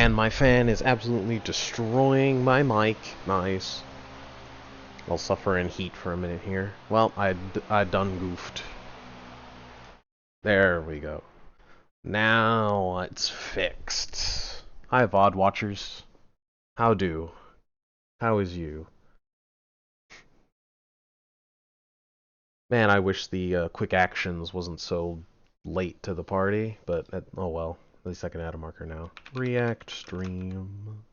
And my fan is absolutely destroying my mic. Nice. I'll suffer in heat for a minute here. Well, I done goofed. There we go. Now it's fixed. Hi, VOD watchers. How do? How is you? Man, I wish the quick actions wasn't so late to the party, but oh well. At least I can add a marker now. React stream.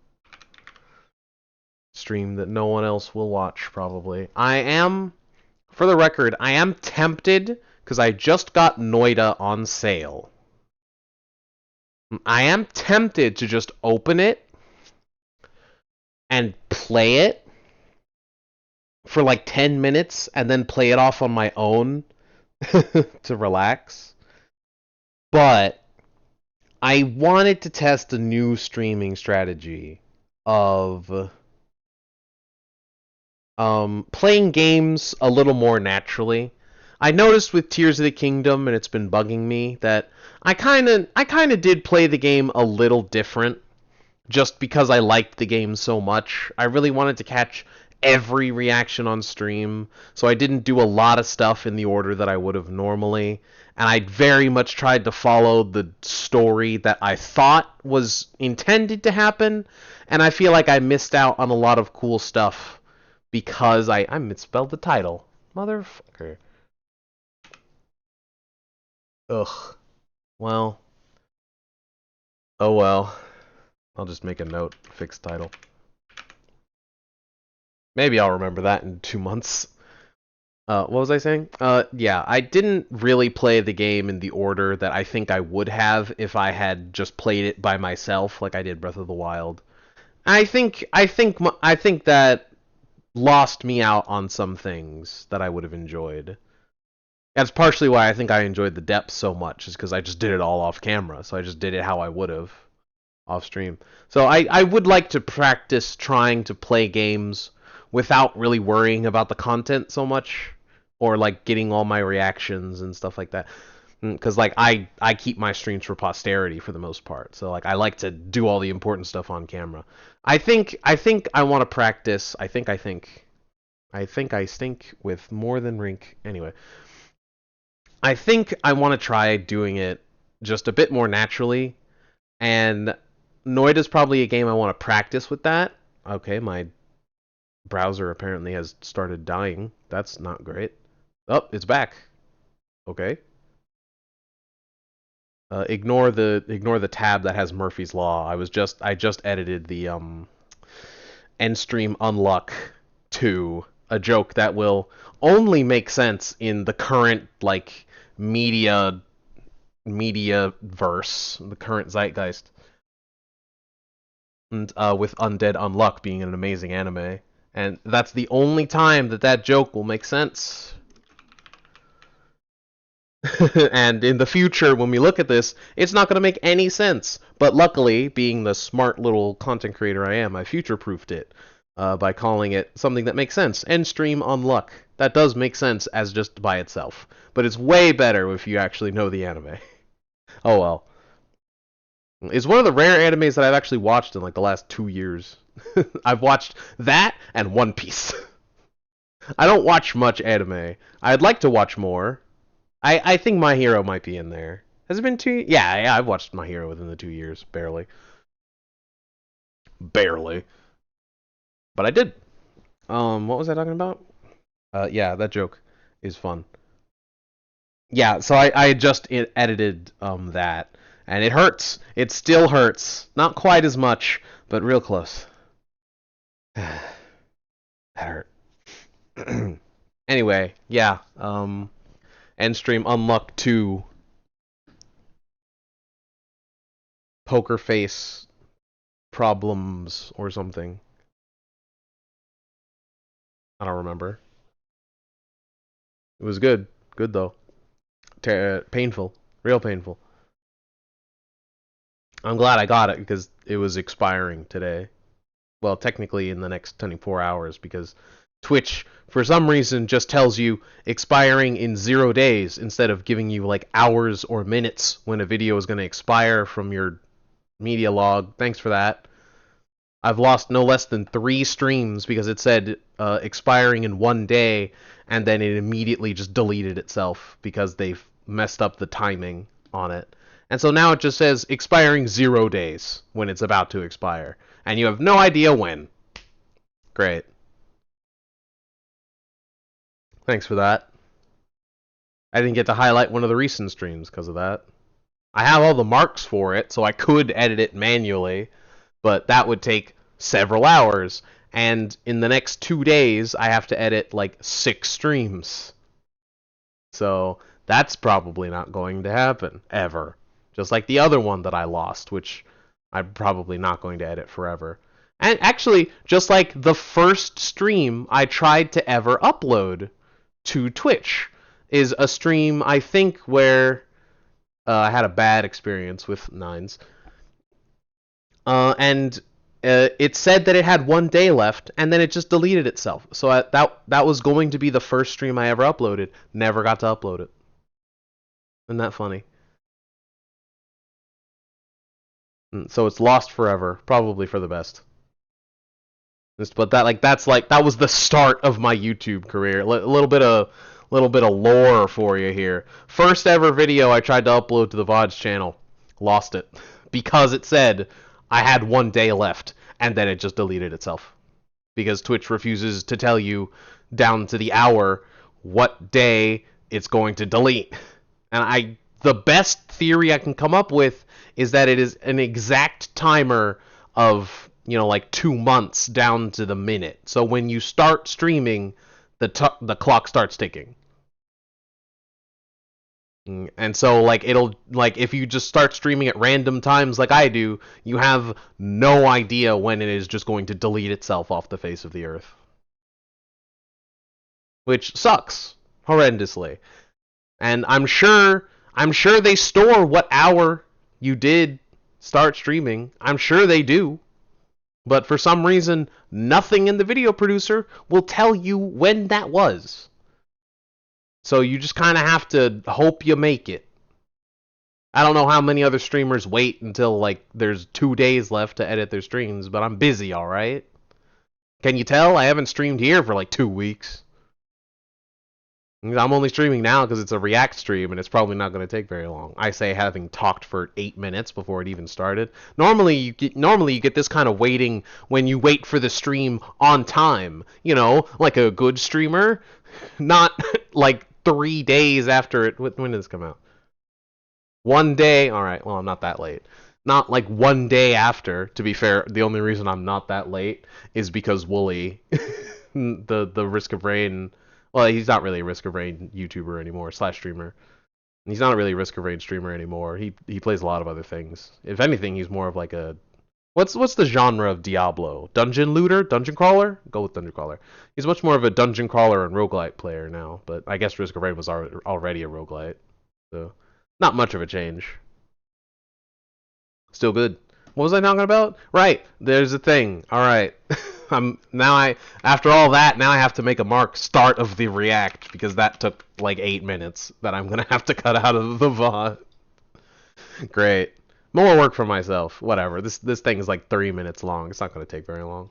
Stream that no one else will watch, probably. For the record, I am tempted, because I just got Noida on sale. I am tempted to just open it and play it for like 10 minutes and then play it off on my own to relax. But I wanted to test a new streaming strategy of playing games a little more naturally. I noticed with Tears of the Kingdom, and it's been bugging me, that I kind of did play the game a little different just because I liked the game so much. I really wanted to catch every reaction on stream, so I didn't do a lot of stuff in the order that I would have normally, and I very much tried to follow the story that I thought was intended to happen, and I feel like I missed out on a lot of cool stuff because I misspelled the title. Motherfucker. Ugh. Well. Oh well. I'll just make a note. Fixed title. Maybe I'll remember that in 2 months. What was I saying? Yeah, I didn't really play the game in the order that I think I would have if I had just played it by myself, like I did Breath of the Wild. I think that lost me out on some things that I would have enjoyed. That's partially why I think I enjoyed the depths so much, is because I just did it all off camera, so I just did it how I would have off stream. So I would like to practice trying to play games without really worrying about the content so much, or like getting all my reactions and stuff like that. Because like I keep my streams for posterity for the most part, so like I like to do all the important stuff on camera. I think I want to practice. I think I stink with more than rink. Anyway, I think I want to try doing it just a bit more naturally, and Noida's probably a game I want to practice with that. Okay, my browser apparently has started dying. That's not great. Oh, it's back. Okay. Ignore the tab that has Murphy's Law. I just edited the end stream unluck to a joke that will only make sense in the current like media verse, the current zeitgeist. And with Undead Unluck being an amazing anime. And that's the only time that joke will make sense. And in the future, when we look at this, it's not going to make any sense. But luckily, being the smart little content creator I am, I future-proofed it by calling it something that makes sense. End stream unluck. That does make sense as just by itself. But it's way better if you actually know the anime. Oh well. It's one of the rare animes that I've actually watched in like the last 2 years. I've watched that and One Piece. I don't watch much anime. I'd like to watch more. I think My Hero might be in there. Has it been 2? Yeah, I've watched My Hero within the 2 years, barely. Barely. But I did. What was I talking about? Yeah, that joke is fun. Yeah, so I just edited that. And it hurts. It still hurts. Not quite as much, but real close. That hurt. Anyway, yeah. End stream unluck 2. Poker face problems or something. I don't remember. It was good. Good though. Painful. Real painful. I'm glad I got it because it was expiring today. Well, technically in the next 24 hours because Twitch, for some reason, just tells you expiring in 0 days instead of giving you like hours or minutes when a video is going to expire from your Media log. Thanks for that. I've lost no less than 3 streams because it said expiring in 1 day, and then it immediately just deleted itself because they've messed up the timing on it. And so now it just says expiring 0 days when it's about to expire, and you have no idea when. Great. Thanks for that. I didn't get to highlight one of the recent streams because of that. I have all the marks for it, so I could edit it manually, but that would take several hours. And in the next 2 days, I have to edit like 6 streams. So that's probably not going to happen ever. Just like the other one that I lost, which I'm probably not going to edit forever. And actually, just like the first stream I tried to ever upload to Twitch is a stream, I think, where I had a bad experience with nines. And it said that it had 1 day left, and then it just deleted itself. So that was going to be the first stream I ever uploaded. Never got to upload it. Isn't that funny? So it's lost forever, probably for the best. But that was the start of my YouTube career. A little bit of lore for you here. First ever video I tried to upload to the VODs channel, lost it because it said I had 1 day left, and then it just deleted itself because Twitch refuses to tell you down to the hour what day it's going to delete. And the best theory I can come up with is that it is an exact timer of like 2 months down to the minute. So when you start streaming, the clock starts ticking. And so it'll if you just start streaming at random times like I do, you have no idea when it is just going to delete itself off the face of the earth. Which sucks horrendously. And I'm sure they store what hour you did start streaming. I'm sure they do. But for some reason, nothing in the video producer will tell you when that was. So you just kind of have to hope you make it. I don't know how many other streamers wait until there's 2 days left to edit their streams, but I'm busy, alright? Can you tell? I haven't streamed here for 2 weeks. I'm only streaming now because it's a React stream, and it's probably not going to take very long. I say having talked for 8 minutes before it even started. Normally you get this kind of waiting when you wait for the stream on time. Like a good streamer, not 3 days after it. When did this come out? 1 day. All right. Well, I'm not that late. Not 1 day after. To be fair, the only reason I'm not that late is because Wooly, the Risk of Rain. Well, he's not really a Risk of Rain YouTuber anymore, / streamer. He's not really a Risk of Rain streamer anymore. He plays a lot of other things. If anything, he's more of a... What's the genre of Diablo? Dungeon looter? Dungeon crawler? Go with dungeon crawler. He's much more of a dungeon crawler and roguelite player now, but I guess Risk of Rain was already a roguelite. So, not much of a change. Still good. What was I talking about? Right, there's a thing. Alright. After all that, now I have to make a mark start of the React because that took 8 minutes that I'm gonna have to cut out of the VOD. Great. More work for myself. Whatever. This thing is 3 minutes long. It's not gonna take very long.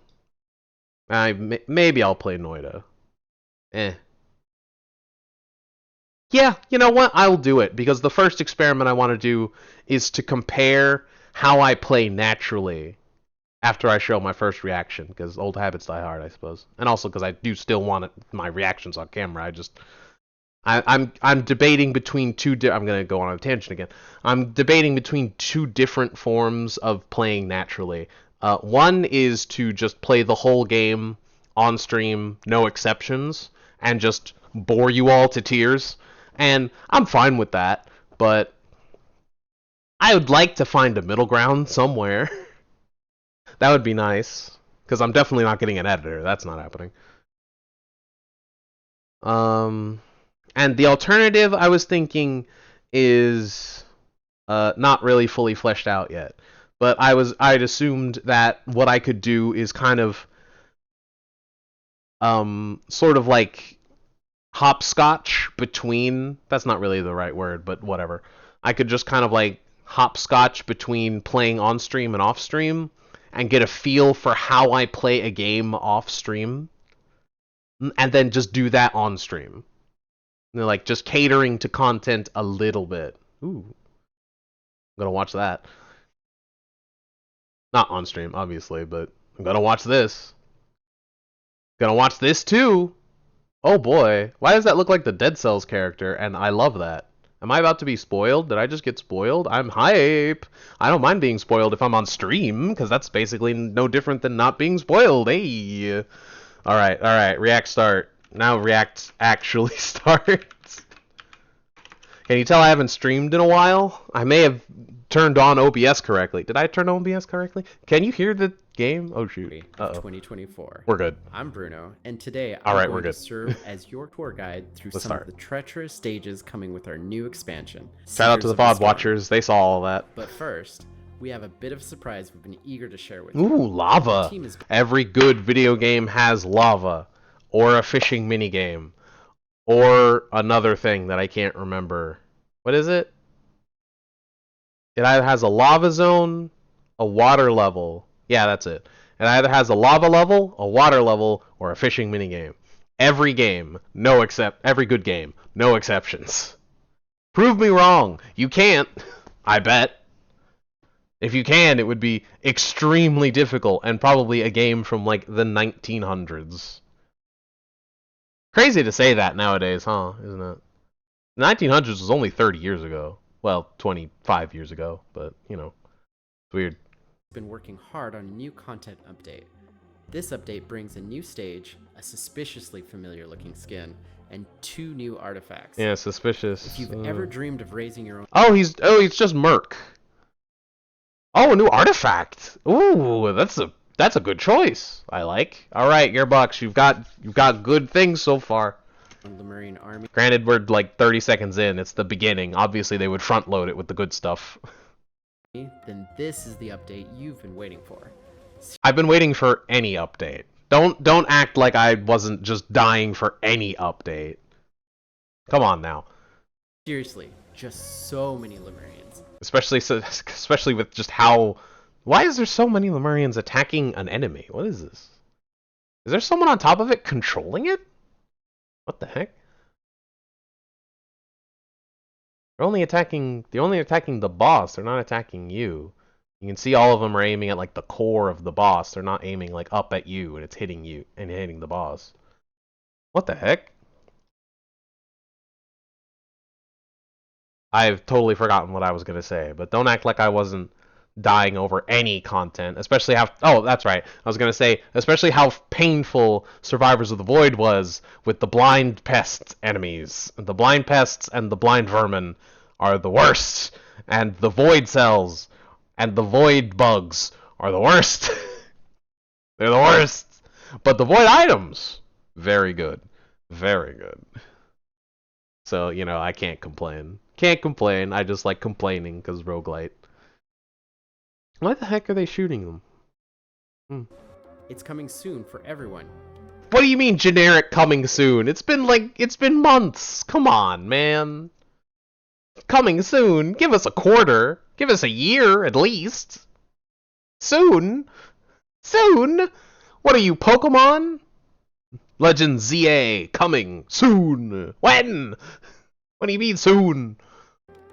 Maybe I'll play Noida. Yeah, you know what? I'll do it because the first experiment I want to do is to compare how I play naturally after I show my first reaction, because old habits die hard, I suppose, and also because I do still want my reactions on camera. I'm debating between I'm gonna go on a tangent again. I'm debating between 2 different forms of playing naturally. One is to just play the whole game on stream, no exceptions, and just bore you all to tears, and I'm fine with that. But I would like to find a middle ground somewhere. That would be nice, because I'm definitely not getting an editor. That's not happening. And the alternative I was thinking is not really fully fleshed out yet. But I'd assumed that what I could do is kind of sort of hopscotch between. That's not really the right word, but whatever. I could just kind of hopscotch between playing on stream and off stream and get a feel for how I play a game off stream, and then just do that on stream. Like, just catering to content a little bit. Ooh. I'm gonna watch that. Not on stream, obviously, but I'm gonna watch this. Gonna watch this too! Oh boy. Why does that look like the Dead Cells character? And I love that. Am I about to be spoiled? Did I just get spoiled? I'm hype! I don't mind being spoiled if I'm on stream, because that's basically no different than not being spoiled. Hey! Alright. React start. Now React actually starts. Can you tell I haven't streamed in a while? I may have turned on OBS correctly. Did I turn on OBS correctly? Can you hear the game? Oh shoot. Uh-oh. 2024. We're good. I'm Bruno, and today All right, I'm we're going good. to serve as your tour guide through Let's some start. of the treacherous stages coming with our new expansion. Shout out to the VOD watchers. They saw all that. But first, we have a bit of a surprise we've been eager to share with Ooh, you. lava. Every good video game has lava. Or a fishing minigame. Or another thing that I can't remember. What is it? It either has a lava zone, a water level. Yeah, that's it. It either has a lava level, a water level, or a fishing minigame. Every game, every good game, no exceptions. Prove me wrong. You can't. I bet. If you can, it would be extremely difficult and probably a game from like the 1900s. Crazy to say that nowadays, huh? Isn't it? The 1900s was only 30 years ago. Well, 25 years ago, but, you know, it's weird. Been working hard on a new content update. This update brings a new stage, a suspiciously familiar looking skin, and 2 new artifacts. Yeah, suspicious. If you've ever dreamed of raising your own... Oh, he's just Merc. Oh, a new artifact. Ooh, that's a good choice. I like. All right, Gearbox, you've got good things so far. Lemurian army. Granted, we're like 30 seconds in. It's the beginning. Obviously, they would front load it with the good stuff. Then this is the update you've been waiting for. I've been waiting for any update. Don't act like I wasn't just dying for any update. Come on now. Seriously, just so many Lemurians. Especially with just how... Why is there so many Lemurians attacking an enemy? What is this? Is there someone on top of it controlling it? What the heck? They're only attacking the boss. They're not attacking you. You can see all of them are aiming at like the core of the boss. They're not aiming like up at you and it's hitting you and hitting the boss. What the heck? I've totally forgotten what I was gonna say, but don't act like I wasn't dying over any content, especially how... Oh, that's right. I was going to say, especially how painful Survivors of the Void was with the blind pest enemies. The blind pests and the blind vermin are the worst, and the void cells and the void bugs are the worst. They're the worst. But the void items, very good. Very good. So, you know, I can't complain. Can't complain. I just like complaining because roguelite. Why the heck are they shooting them? It's coming soon for everyone. What do you mean generic coming soon? It's been months. Come on, man. Coming soon. Give us a quarter. Give us a year at least. Soon. Soon. What are you, Pokemon? Legend ZA coming soon. When? What do you mean soon?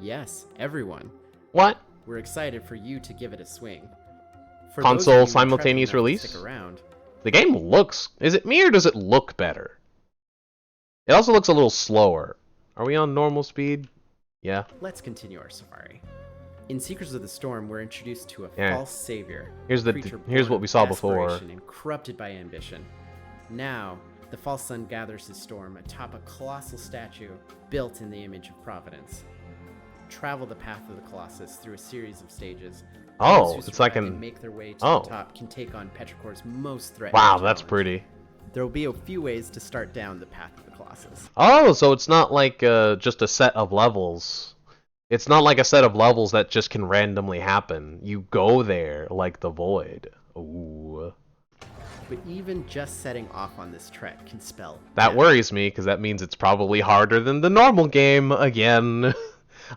Yes, everyone. What? We're excited for you to give it a swing. For Console simultaneous release? Stick around. The game looks... Is it me or does it look better? It also looks a little slower. Are we on normal speed? Yeah. Let's continue our safari. In Seekers of the Storm, we're introduced to a false savior. Here's what we saw before. And corrupted by ambition. Now, the false sun gathers his storm atop a colossal statue built in the image of Providence. Travel the path of the Colossus through a series of stages. Oh, it's like an... make their way to the top can take on Petrichor's most threatening Wow, challenge. that's pretty. There will be a few ways to start down the path of the Colossus. Oh, so it's not like just a set of levels. It's not like a set of levels that just can randomly happen. You go there like the Void. Ooh. But even just setting off on this trek can spell That death. worries me, because that means it's probably harder than the normal game again.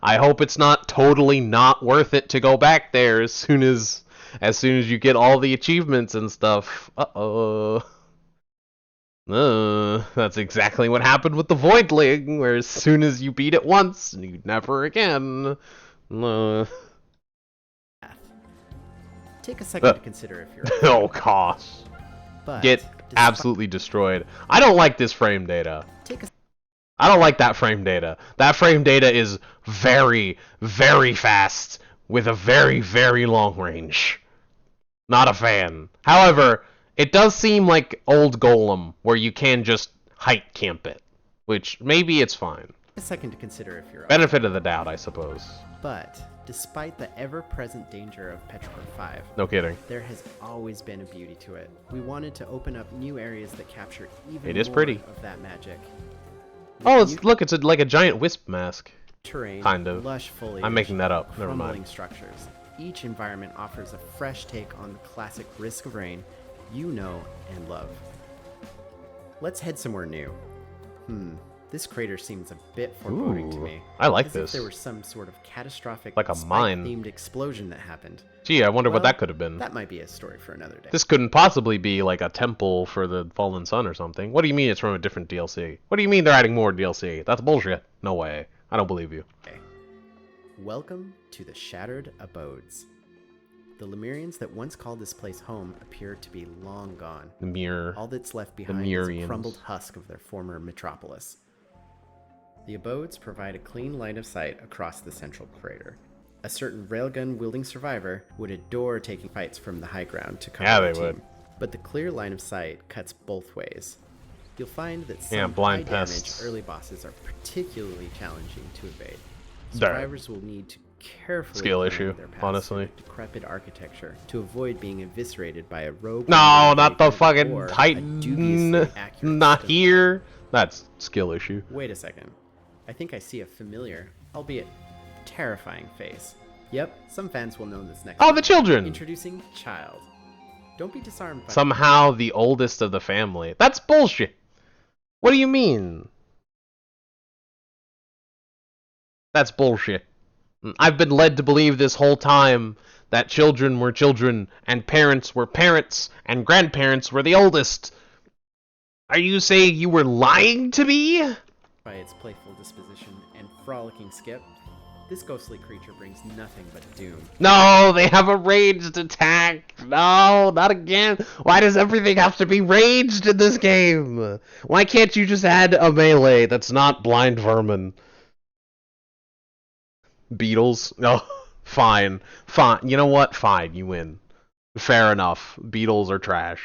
I hope it's not totally not worth it to go back there as soon as you get all the achievements and stuff. That's exactly what happened with the Voidling, where as soon as you beat it once, you never again. Take a second to consider if you're Oh gosh. but Get absolutely destroyed. I don't like this frame data. I don't like that frame data. That frame data is very, very fast with a very, very long range. Not a fan. However, it does seem like old Golem, where you can just height camp it. Which, maybe it's fine. a second to consider if you're Benefit of the doubt, I suppose. But despite the ever-present danger of Petrichor 5, No kidding. there has always been a beauty to it. We wanted to open up new areas that capture even It is more pretty. of that magic. Oh, look, it's like a giant wisp mask. Terrain, Kind of. lush foliage, I'm making that up. Never crumbling mind. structures. Each environment offers a fresh take on the classic Risk of Rain you know and love. Let's head somewhere new. This crater seems a bit foreboding to Ooh, me. I like as this. If there was some sort of catastrophic Like a mine. themed explosion that happened. Gee, I wonder what Well, that could have been. That might be a story for another day. This couldn't possibly be like a temple for the fallen sun or something. What do you mean it's from a different DLC? What do you mean they're adding more DLC? That's bullshit. No way. I don't believe you. Okay. Welcome to the Shattered Abodes. The Lemurians that once called this place home appear to be long gone. The mirror. All that's left behind is Lemurians. a crumbled husk of their former metropolis. The abodes provide a clean line of sight across the central crater. A certain railgun-wielding survivor would adore taking fights from the high ground to cover Yeah, their they team. would. But the clear line of sight cuts both ways. You'll find that some Yeah, blind high-damage pests. early bosses are particularly challenging to evade. Darn. Survivors will need to carefully Skill plan issue, their paths honestly. through decrepit architecture to avoid being eviscerated by a rogue. No, not the or fucking a Titan. dubiously accurate Not system. here. That's skill issue. Wait a second. I think I see a familiar, albeit terrifying face. Yep, some fans will know this next. Oh, the children! Introducing Child. Don't be disarmed by Somehow the oldest of the family. That's bullshit. What do you mean? That's bullshit. I've been led to believe this whole time that children were children, and parents were parents, and grandparents were the oldest. Are you saying you were lying to me? by its playful disposition and frolicking skip. This ghostly creature brings nothing but doom. No, they have a ranged attack. No, not again. Why does everything have to be ranged in this game? Why can't you just add a melee that's not blind vermin? Beetles? No, fine. Fine. You know what? Fine, you win. Fair enough. Beetles are trash.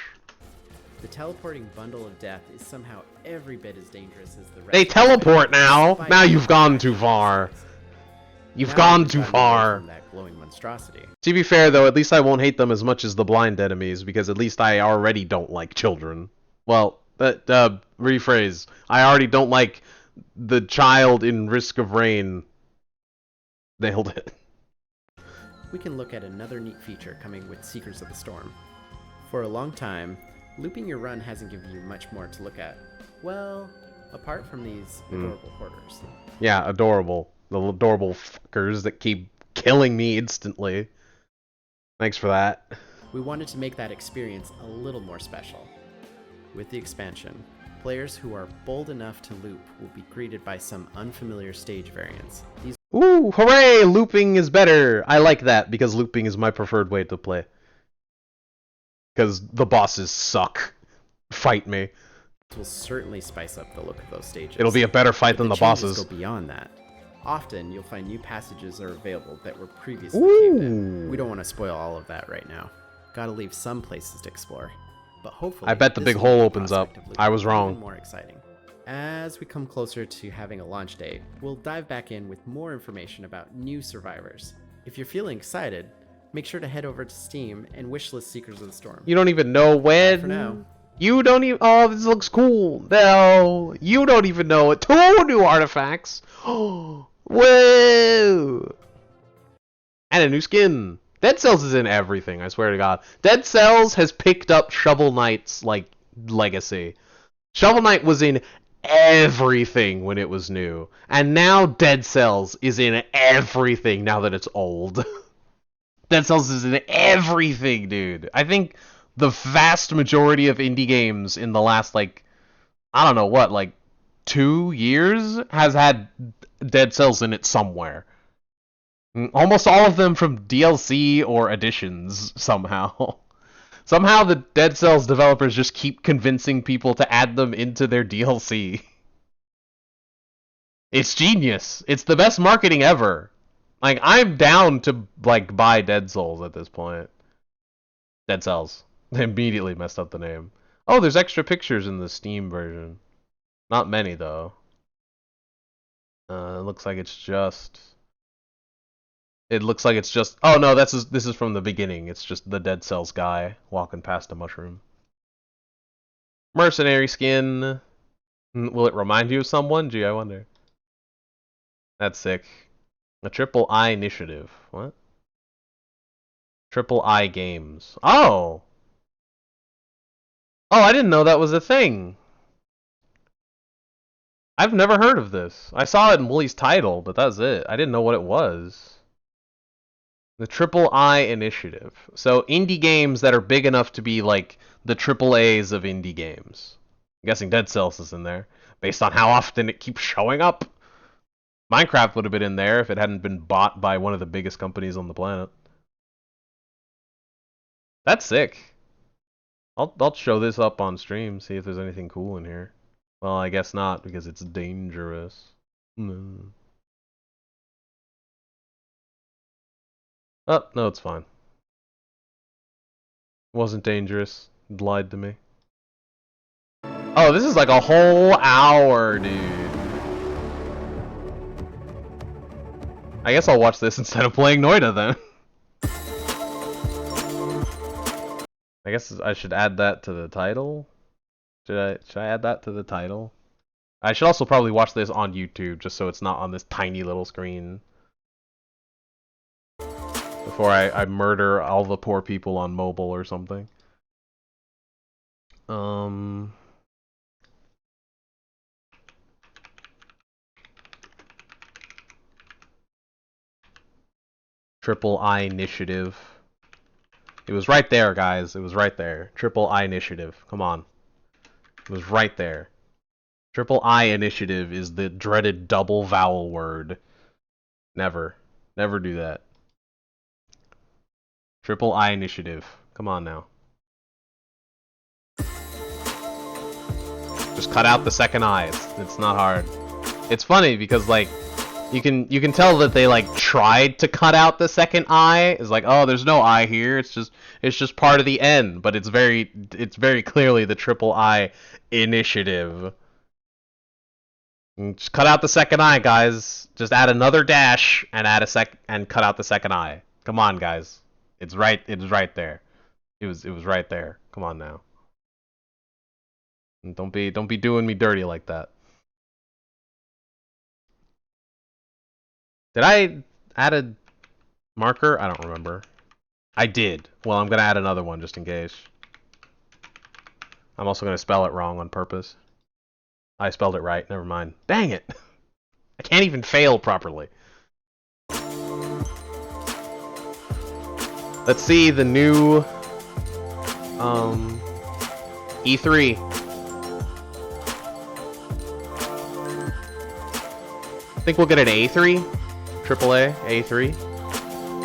The teleporting bundle of death is somehow every bit as dangerous as the rest. They of the teleport game, now. despite Now you've its gone too actual far. size. You've Now gone we've too gotten away far. from that glowing monstrosity. To be fair, though, at least I won't hate them as much as the blind enemies, because at least I already don't like children. Well, rephrase. I already don't like the child in Risk of Rain. Nailed it. We can look at another neat feature coming with Seekers of the Storm. For a long time, looping your run hasn't given you much more to look at. Well, apart from these adorable hoarders. Yeah, adorable. The adorable fuckers that keep killing me instantly. Thanks for that. We wanted to make that experience a little more special. With the expansion, players who are bold enough to loop will be greeted by some unfamiliar stage variants. These Ooh, hooray! Looping is better! I like that, because looping is my preferred way to play. Because the bosses suck. Fight me. will certainly spice up the look of those stages. It'll be a better fight than the changes bosses. go beyond that. Often, you'll find new passages are available that were previously caved in. Ooh. We don't want to spoil all of that right now. Gotta leave some places to explore. But hopefully, I bet the this big will make hole the opens up. prospect of looping I was even wrong. more exciting. As we come closer to having a launch date, we'll dive back in with more information about new survivors. If you're feeling excited, make sure to head over to Steam and wishlist Seekers of the Storm. You don't even know when. For now. You don't even. Oh, this looks cool. No, you don't even know it. 2 new artifacts. Oh, whoa! And a new skin. Dead Cells is in everything. I swear to God. Dead Cells has picked up Shovel Knight's like legacy. Shovel Knight was in everything when it was new. And now Dead Cells is in everything now that it's old. Dead Cells is in everything, dude. I think the vast majority of indie games in the last, like, I don't know what, like 2 years has had Dead Cells in it somewhere. Almost all of them from DLC or additions somehow. Somehow the Dead Cells developers just keep convincing people to add them into their DLC. It's genius. It's the best marketing ever. Like, I'm down to, like, buy Dead Souls at this point. Dead Cells. They immediately messed up the name. Oh, there's extra pictures in the Steam version. Not many, though. It looks like it's just... Oh, no, this is from the beginning. It's just the Dead Cells guy walking past a mushroom. Mercenary skin. Will it remind you of someone? Gee, I wonder. That's sick. A Triple-i-nitiative. What? Triple-i games. Oh! Oh, I didn't know that was a thing. I've never heard of this. I saw it in Wooly's title, but that's it. I didn't know what it was. The Triple-i-nitiative. So, indie games that are big enough to be, like, the triple A's of indie games. I'm guessing Dead Cells is in there, based on how often it keeps showing up. Minecraft would have been in there if it hadn't been bought by one of the biggest companies on the planet. That's sick. I'll show this up on stream, see if there's anything cool in here. Well, I guess not, because it's dangerous. Oh, no, it's fine. It wasn't dangerous. It lied to me. Oh, this is like a whole hour, dude. I guess I'll watch this instead of playing Noida then. I guess I should add that to the title. Should I add that to the title? I should also probably watch this on YouTube just so it's not on this tiny little screen. Before I murder all the poor people on mobile or something. Triple-i-nitiative. It was right there, guys. It was right there. Triple-i-nitiative. Come on. It was right there. Triple-i-nitiative is the dreaded double vowel word. Never. Never do that. Triple-i-nitiative. Come on now. Just cut out the second I. It's not hard. It's funny because, like, you can tell that they, like, tried to cut out the second I. It's like, oh, there's no I here. It's just part of the N, but it's very clearly the Triple-i initiative. Just cut out the second I, guys. Just add another dash and and cut out the second I. Come on, guys. It's right there. It was right there. Come on now. And don't be doing me dirty like that. Did I add a marker? I don't remember. I did. Well, I'm gonna add another one just in case. I'm also gonna spell it wrong on purpose. I spelled it right. Never mind. Dang it! I can't even fail properly. Let's see the new E3. I think we'll get an A3, AAA, A3,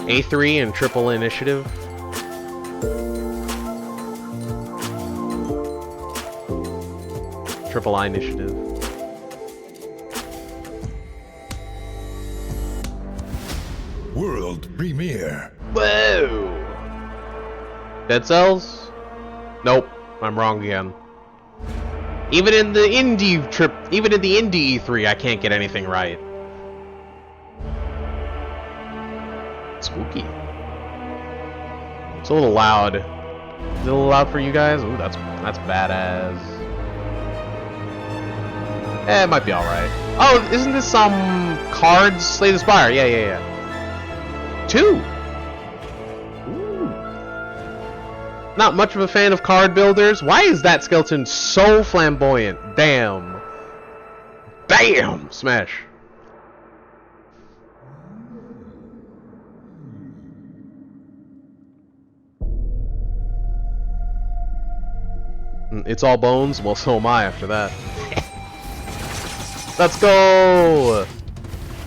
A3 and Triple-i-nitiative. Triple-i-nitiative. World premiere. Whoa! Dead Cells? Nope, I'm wrong again. Even in the indie E3, I can't get anything right. Spooky. It's a little loud. Is it a little loud for you guys? Ooh, that's badass. It might be alright. Oh, isn't this some cards? Slay the Spire. Yeah. 2! Ooh. Not much of a fan of card builders. Why is that skeleton so flamboyant? Damn. Bam! Smash. It's all bones? Well, so am I after that. Let's go!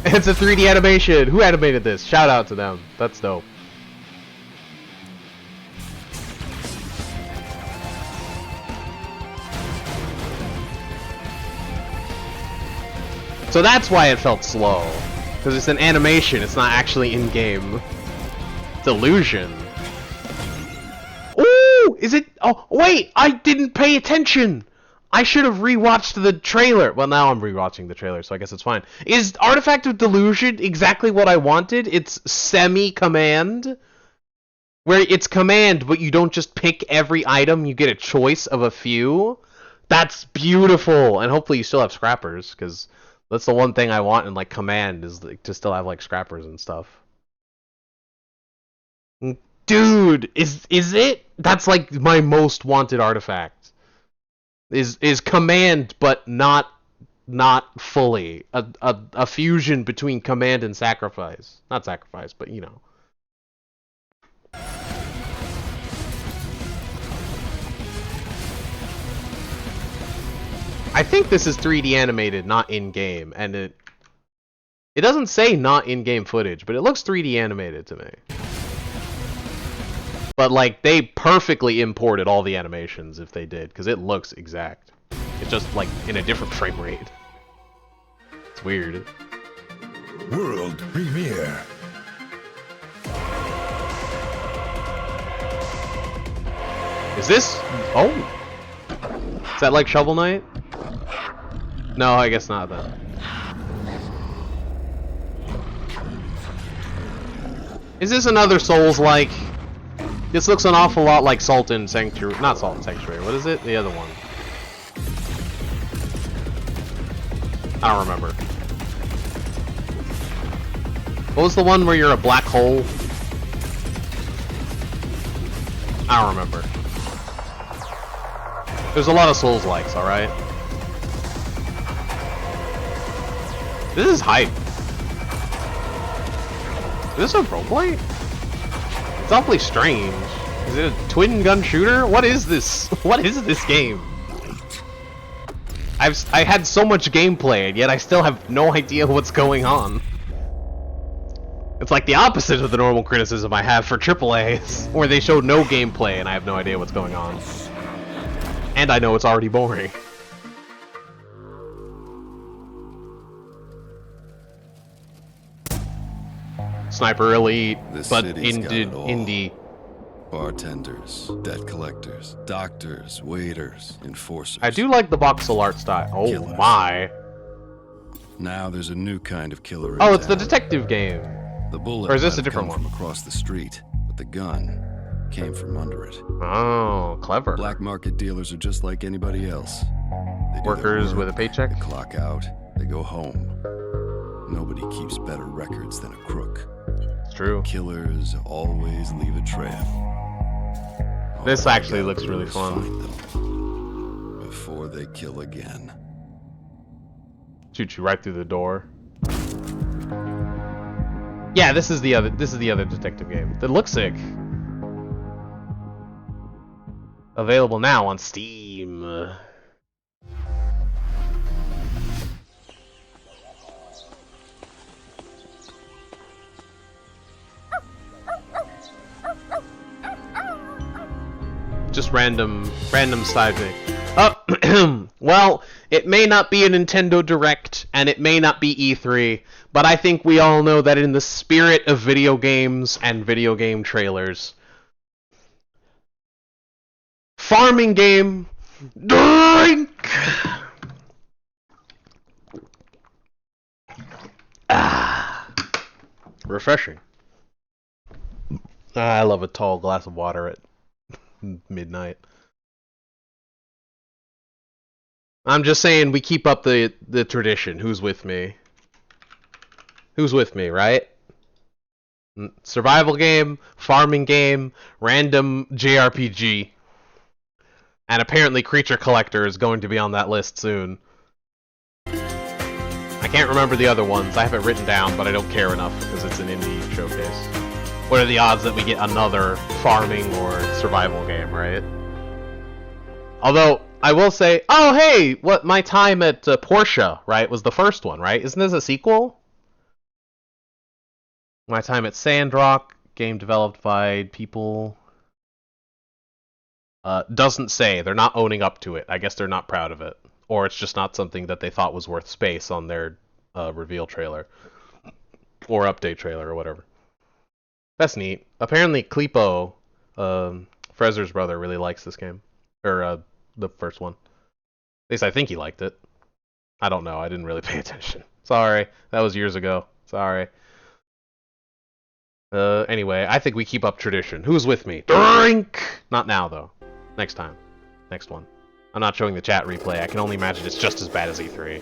It's a 3D animation! Who animated this? Shout out to them. That's dope. So that's why it felt slow. Because it's an animation, it's not actually in-game. It's illusion. Ooh! Is it? Oh, wait! I didn't pay attention! I should have rewatched the trailer. Well, now I'm rewatching the trailer, so I guess it's fine. Is Artifact of Delusion exactly what I wanted? It's semi-command? Where it's command, but you don't just pick every item, you get a choice of a few? That's beautiful! And hopefully you still have scrappers, because that's the one thing I want in, like, command, is like, to still have, like, scrappers and stuff. Dude, is it? That's, like, my most wanted artifact. Is command, but not fully. A fusion between command and sacrifice. Not sacrifice, but you know. I think this is 3D animated, not in-game, and it doesn't say not in-game footage, but it looks 3D animated to me. But, like, they perfectly imported all the animations if they did, because it looks exact. It's just, like, in a different frame rate. It's weird. World premiere. Is this... Oh! Is that like Shovel Knight? No, I guess not then. Is this another Souls-like? This looks an awful lot like Salt and Sanctuary. Not Salt and Sanctuary. What is it? The other one. I don't remember. What was the one where you're a black hole? I don't remember. There's a lot of Souls-likes, alright? This is hype. Is this a roguelite? It's awfully strange. Is it a twin gun shooter? What is this? What is this game? I had so much gameplay, and yet I still have no idea what's going on. It's like the opposite of the normal criticism I have for AAAs, where they show no gameplay and I have no idea what's going on. And I know it's already boring. Sniper Elite, but indie. Bartenders, debt collectors, doctors, waiters, enforcers. I do like the voxel art style. Oh Killers. My. Now there's a new kind of killer. Oh, it's the detective game. The bullet Or is this might a different have come one? from across the street, but the gun came from under it. Oh, clever. Black market dealers are just like anybody else. They do their Workers work, with a paycheck? They clock out, they go home. Nobody keeps better records than a crook. It's true. Killers always leave a trail. All This they actually gotta looks do really is fun. find them before they kill again. Shoot you right through the door. Yeah, this is the other detective game. That looks sick. Available now on Steam. Just random side thing. Oh, well, it may not be a Nintendo Direct, and it may not be E3, but I think we all know that in the spirit of video games and video game trailers, farming game, drink! Ah, refreshing. I love a tall glass of water at midnight. I'm just saying we keep up the tradition. Who's with me? Who's with me, right? Survival game, farming game, random JRPG. And apparently Creature Collector is going to be on that list soon. can't remember the other ones. I have it written down, but I don't care enough because it's an indie showcase. What are the odds that we get another farming or survival game, right? Although, I will say, oh hey, what My Time at Porsche, right, was the first one, right? Isn't this a sequel? My Time at Sandrock, game developed by people... doesn't say. They're not owning up to it. I guess they're not proud of it. Or it's just not something that they thought was worth space on their reveal trailer. Or update trailer, or whatever. That's neat. Apparently, Klippo, Frezer's brother, really likes this game. Or, the first one. At least I think he liked it. I don't know. I didn't really pay attention. Sorry. That was years ago. Sorry. Anyway, I think we keep up tradition. Who's with me? Drink! Not now, though. Next time. Next one. I'm not showing the chat replay. I can only imagine it's just as bad as E3.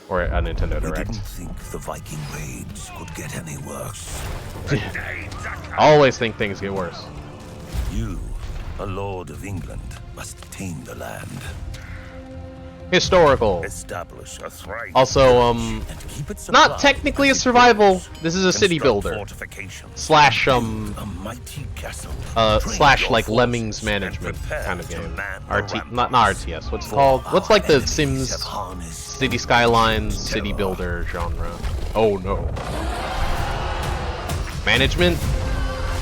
Or a Nintendo Direct. I didn't think the Viking raids could get any worse. I always think things get worse. You, a lord of England, must tame the land. Historical. Establish a thriving Also, and keep it not supplied technically a as it survival. grows. This is a city Construct builder. fortifications. Slash, A mighty castle. Train slash your like forces Lemmings and management prepare kind of to game. man the Not ramparts. RTS. What's it For called? What's like the our enemies Sims have harnessed City Skylines city terror. builder genre? Oh no. Management?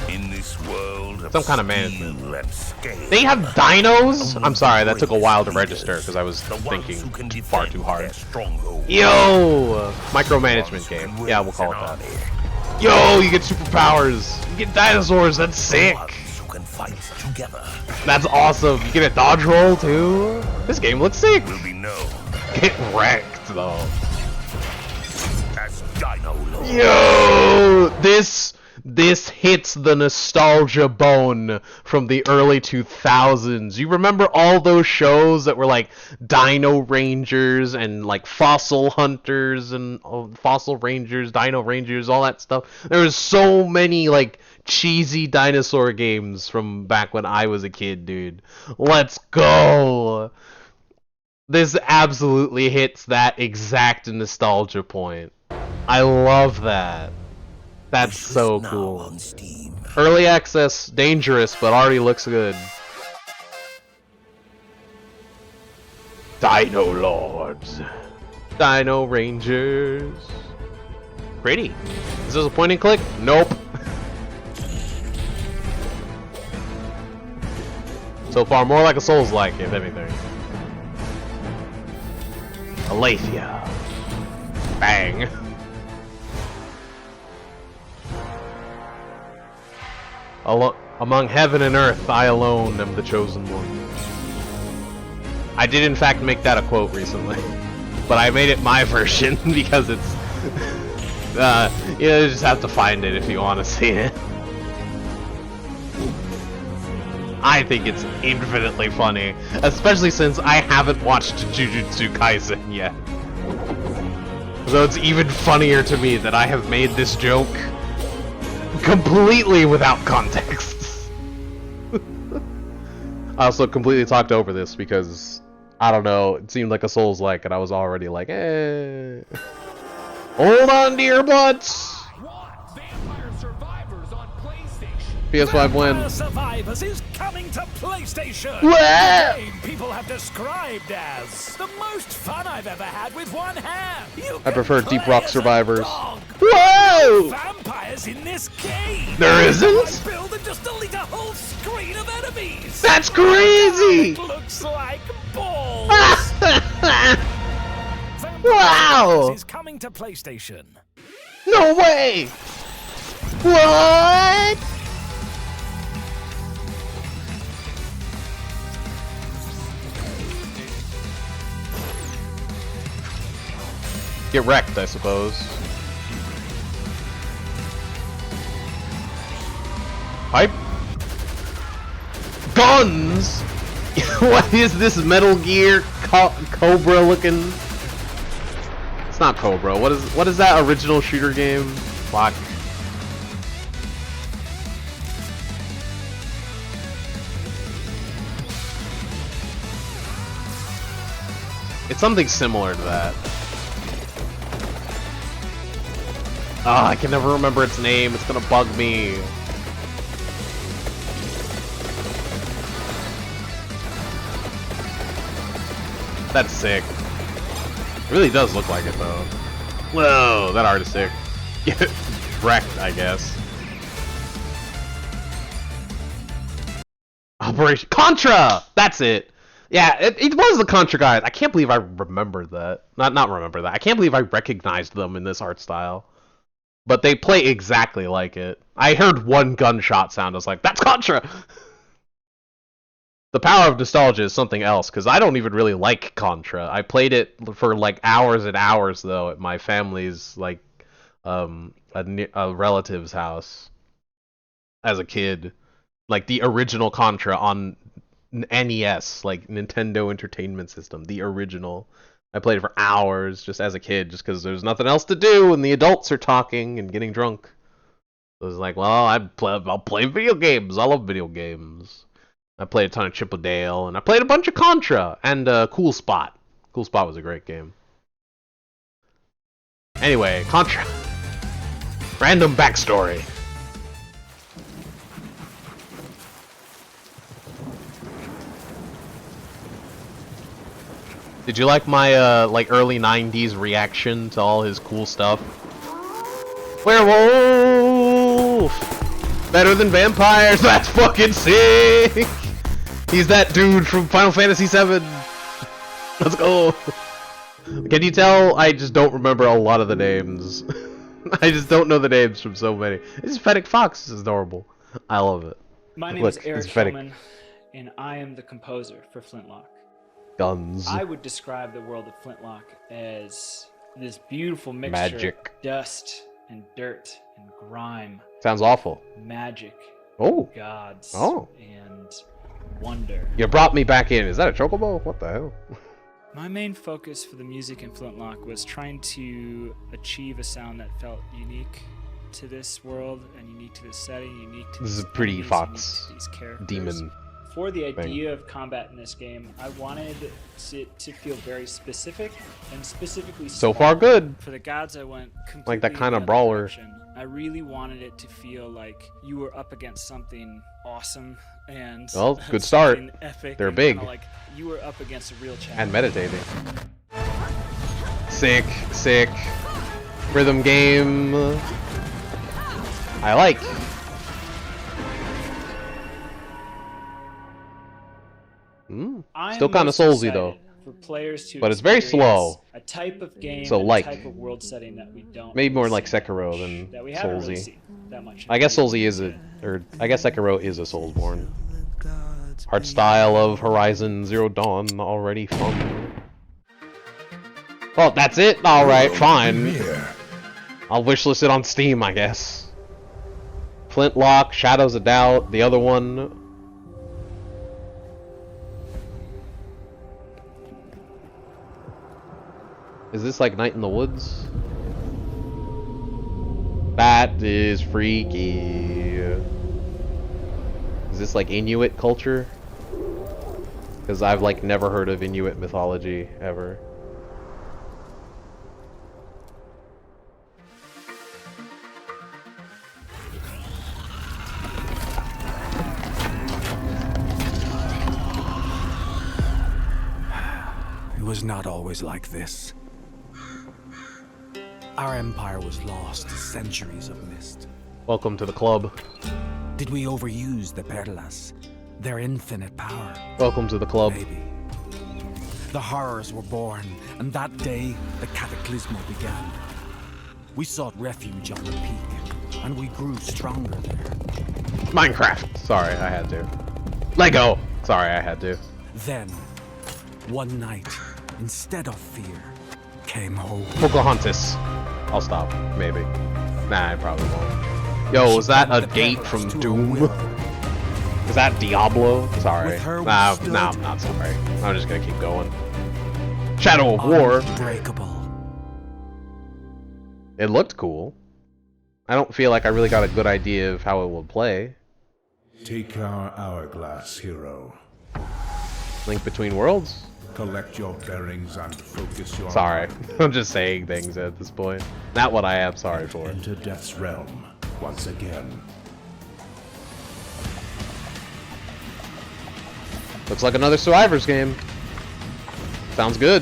In this world of Some kind of management. steel and scale, They have dinos? only I'm sorry, that took a while to leaders, register because I was the ones thinking who can far defend too hard. their stronghold. Yo! Micromanagement Ones who game. can Yeah, we'll raise call it an that. army. Yo, you get superpowers! You get dinosaurs, that's The sick! ones who can fight together. That's awesome! You get a dodge roll too? This game looks sick! Will be known Get wrecked though. as Dino Lord. Yo! This hits the nostalgia bone from the early 2000s. You remember all those shows that were like Dino Rangers and like Fossil Hunters and Fossil Rangers, Dino Rangers, all that stuff? There was so many like cheesy dinosaur games from back when I was a kid, dude. Let's go! This absolutely hits that exact nostalgia point. I love that. That's Wish so list now cool. on Steam. Early access, dangerous, but already looks good. Dino Lords. Dino Rangers. Pretty. Is this a point and click? Nope. So far, more like a Souls-like, if anything. Aletheia. Bang. Among heaven and earth, I alone am the chosen one. I did in fact make that a quote recently, but I made it my version because it's, you just have to find it if you want to see it. I think it's infinitely funny, especially since I haven't watched Jujutsu Kaisen yet. So it's even funnier to me that I have made this joke completely without context. I also completely talked over this because, I don't know, it seemed like a Souls-like and I was already like, eh. Hold on to your butts! Vampire Survivors on PlayStation. PS5 Vampire win. Survivors is coming to PlayStation! What? A game people have described as the most fun I've ever had with one hand! You I can prefer play Deep Rock as a Survivors. dog. Whoa! Vampires in this game! There isn't? I build and just delete a whole screen of enemies! That's crazy! It looks like balls! Vampire Wow! Survivors is coming to PlayStation. No way! What? Get wrecked, I suppose. Hype? Guns? What is this Metal Gear Cobra looking? It's not Cobra. What is that original shooter game? Fuck. It's something similar to that. Ah, I can never remember its name. It's gonna bug me. That's sick. It really does look like it, though. Whoa, that art is sick. Get wrecked, I guess. Operation Contra! That's it! Yeah, it was the Contra guys. I can't believe I remembered that. Not remember that. I can't believe I recognized them in this art style. But they play exactly like it. I heard one gunshot sound. I was like, that's Contra! The power of nostalgia is something else, because I don't even really like Contra. I played it for like hours and hours, though, at my family's, like, a relative's house as a kid. Like, the original Contra on NES, like, Nintendo Entertainment System, the original. I played it for hours just as a kid, just because there's nothing else to do, and the adults are talking and getting drunk. So it was like, well, I'll play video games. I love video games. I played a ton of Triple-i-nitiative, and I played a bunch of Contra, and Cool Spot. Cool Spot was a great game. Anyway, Contra. Random backstory. Did you like my like early 90s reaction to all his cool stuff? Werewolf! Better than vampires, that's fucking sick! He's that dude from Final Fantasy VII. Let's go. Can you tell I just don't remember a lot of the names? I just don't know the names from so many. This is Fennec Fox. This is adorable. I love it. My name is Eric Shulman, and I am the composer for Flintlock. Guns. I would describe the world of Flintlock as this beautiful mixture of dust and dirt and grime. Sounds awful. Magic. Oh. Gods. Oh. And wonder. You brought me back in. Is that a chocobo? What the hell? My main focus for the music in Flintlock was trying to achieve a sound that felt unique to this world and unique to this setting, unique to this these is a pretty enemies, fox these characters. demon. For the idea of combat in this game, I wanted it to feel very specific and specifically so far good. For the gods, I went completely like that kind in of brawler. direction. I really wanted it to feel like you were up against something awesome and well, good start. Epic. They're big. Like you were up against a real challenge. And meditating. Sick, sick. Rhythm game. I like. Still kind of soulsy though. For players to but it's very slow. A type of game, so a type of world setting that we don't. Maybe more like Sekiro than that we soulsy. really seen that much. I guess soulsy is I guess Sekiro is a Soulsborne. Art style of Horizon Zero Dawn already fun. Oh, that's it? Alright, fine. I'll wishlist it on Steam, I guess. Flintlock, Shadows of Doubt, the other one. Is this like Night in the Woods? That is freaky. Is this like Inuit culture? Because I've like never heard of Inuit mythology ever. It was not always like this. Our empire was lost to centuries of mist. Welcome to the club. Did we overuse the Perlas? Their infinite power? Welcome to the club. Maybe. The horrors were born, and that day, the cataclysm began. We sought refuge on the peak, and we grew stronger there. Minecraft! Sorry, I had to. Lego! Sorry, I had to. Then, one night, instead of fear, came hope. Pocahontas. I'll stop. Maybe. Nah, I probably won't. Yo, was that a gate from Doom? Is that Diablo? Sorry. Nah, I'm not sorry. I'm just gonna keep going. Shadow of War. Unbreakable. It looked cool. I don't feel like I really got a good idea of how it would play. Take our hourglass, hero. Link Between Worlds? Collect your bearings and focus your Sorry. mind. I'm just saying things at this point. Not what I am sorry for. Enter Death's realm once again. Looks like another Survivors game. Sounds good.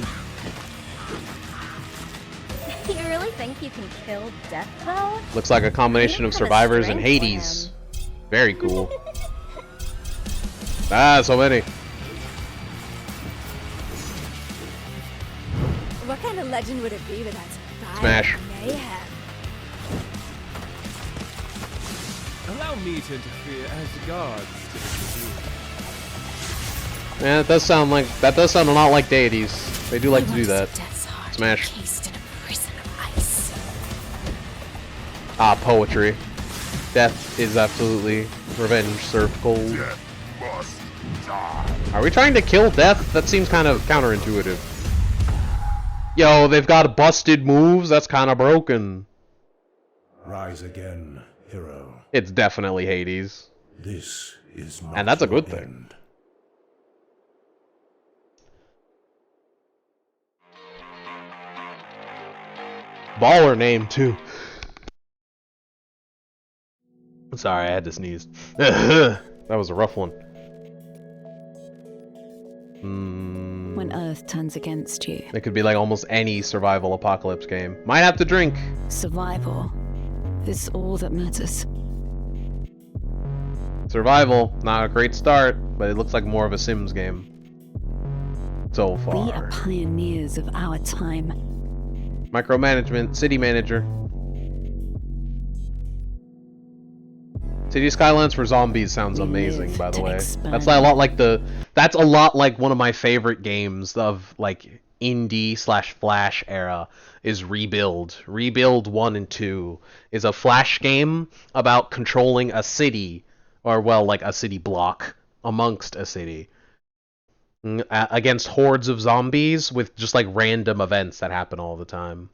You really think you can kill Death, though? Looks like a combination of You have a Survivors and strength for Hades. Very cool. Ah, so many. What kind of legend would it be without Smash. mayhem? Allow me to interfere as the gods typically Yeah, that does sound a lot like deities. They do like to do that. Smash. Cased in a prison of ice. Ah, poetry. Death is absolutely revenge served cold. Are we trying to kill Death? That seems kind of counterintuitive. Yo, they've got busted moves? That's kind of broken. Rise again, hero. It's definitely Hades. This is not And that's a your good thing. end. Baller name, too. Sorry, I had to sneeze. That was a rough one. When Earth turns against you. It could be like almost any survival apocalypse game. Might have to drink. Survival is all that matters. Survival, not a great start, but it looks like more of a Sims game. So far. We are pioneers of our time. Micromanagement, city manager. City Skylines for zombies sounds amazing, by the way. That's a lot like that's a lot like one of my favorite games of like indie / Flash era is Rebuild. Rebuild 1 and 2 is a Flash game about controlling a city, or well, like a city block amongst a city. Against hordes of zombies with just like random events that happen all the time.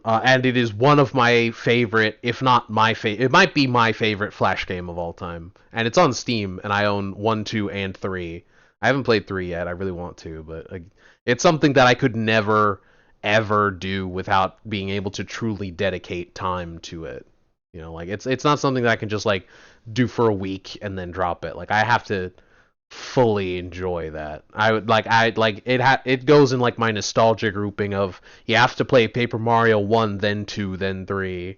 And it is one of my favorite, if not my favorite, it might be my favorite Flash game of all time. And it's on Steam, and I own 1, 2, and 3. I haven't played 3 yet, I really want to, but it's something that I could never, ever do without being able to truly dedicate time to it. You know, like, it's not something that I can just, like, do for a week and then drop it. Like, I have to fully enjoy that. It goes in like my nostalgia grouping of you have to play Paper Mario 1, then 2, then 3.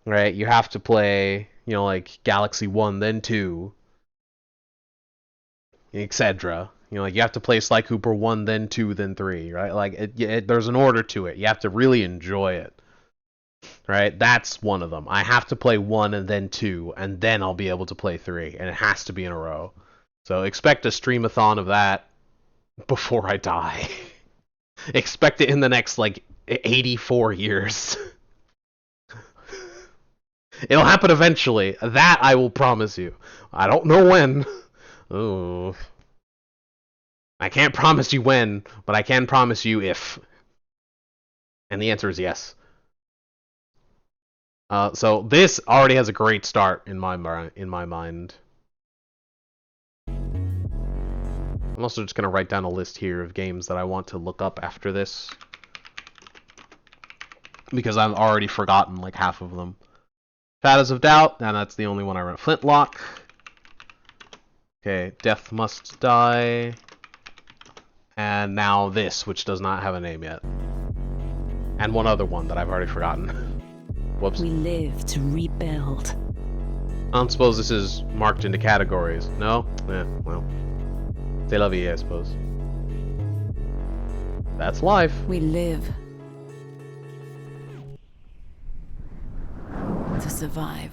Right? You have to play, you know, like Galaxy 1, then 2, etc. You know, like you have to play Sly Cooper 1, then 2, then 3, right? Like there's an order to it. You have to really enjoy it. Right? That's one of them. I have to play 1 and then 2, and then I'll be able to play 3, and it has to be in a row. So expect a streamathon of that before I die. Expect it in the next, like, 84 years. It'll happen eventually. That I will promise you. I don't know when. Ooh. I can't promise you when, but I can promise you if. And the answer is yes. So this already has a great start in my mind. I'm also just going to write down a list here of games that I want to look up after this. Because I've already forgotten like half of them. Shadows of Doubt, and that's the only one I wrote. Flintlock. Okay, Death Must Die. And now this, which does not have a name yet. And one other one that I've already forgotten. Whoops. We live to rebuild. I don't suppose this is marked into categories. No? Eh, well. C'est la vie, I suppose. That's life. We live to survive.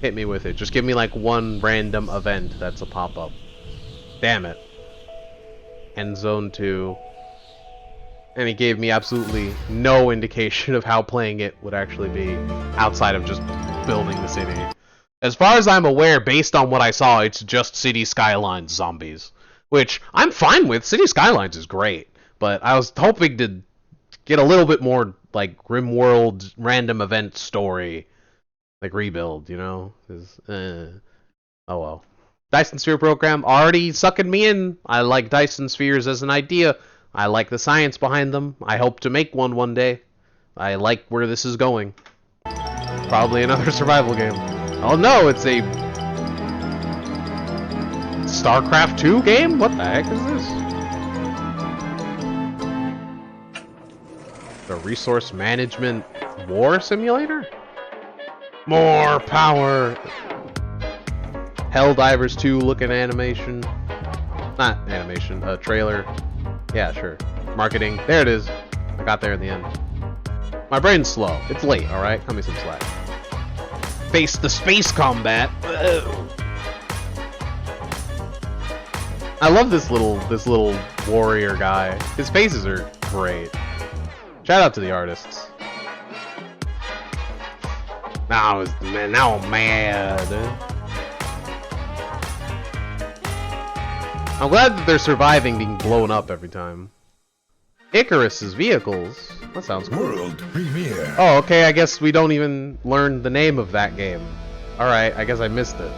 Hit me with it. Just give me like one random event that's a pop-up. Damn it. End Zone 2. And he gave me absolutely no indication of how playing it would actually be outside of just building the city. As far as I'm aware, based on what I saw, it's just City Skylines zombies. Which I'm fine with. City Skylines is great. But I was hoping to get a little bit more like RimWorld random event story. Like Rebuild, you know? Oh well. Dyson Sphere program already sucking me in. I like Dyson Spheres as an idea. I like the science behind them. I hope to make one day. I like where this is going. Probably another survival game. Oh no, it's a StarCraft 2 game? What the heck is this? The resource management war simulator? More power! Helldivers 2 looking animation. Not animation, trailer. Yeah, sure. Marketing. There it is. I got there in the end. My brain's slow. It's late, alright? Cut me some slack. Face the space combat! I love this little warrior guy. His faces are great. Shout out to the artists. Now I'm mad. I'm glad that they're surviving being blown up every time. Icarus's vehicles. That sounds cool. World premiere. Oh, okay, I guess we don't even learn the name of that game. Alright, I guess I missed it.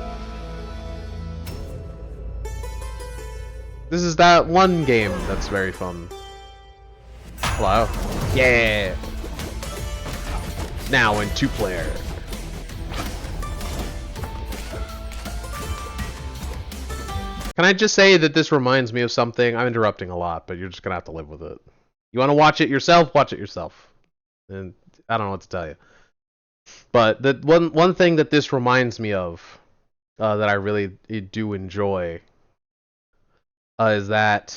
This is that one game that's very fun. Hello. Yeah! Now in 2-player. Can I just say that this reminds me of something? I'm interrupting a lot, but you're just gonna have to live with it. You want to watch it yourself? Watch it yourself. And I don't know what to tell you. But the one thing that this reminds me of, that I really do enjoy, is that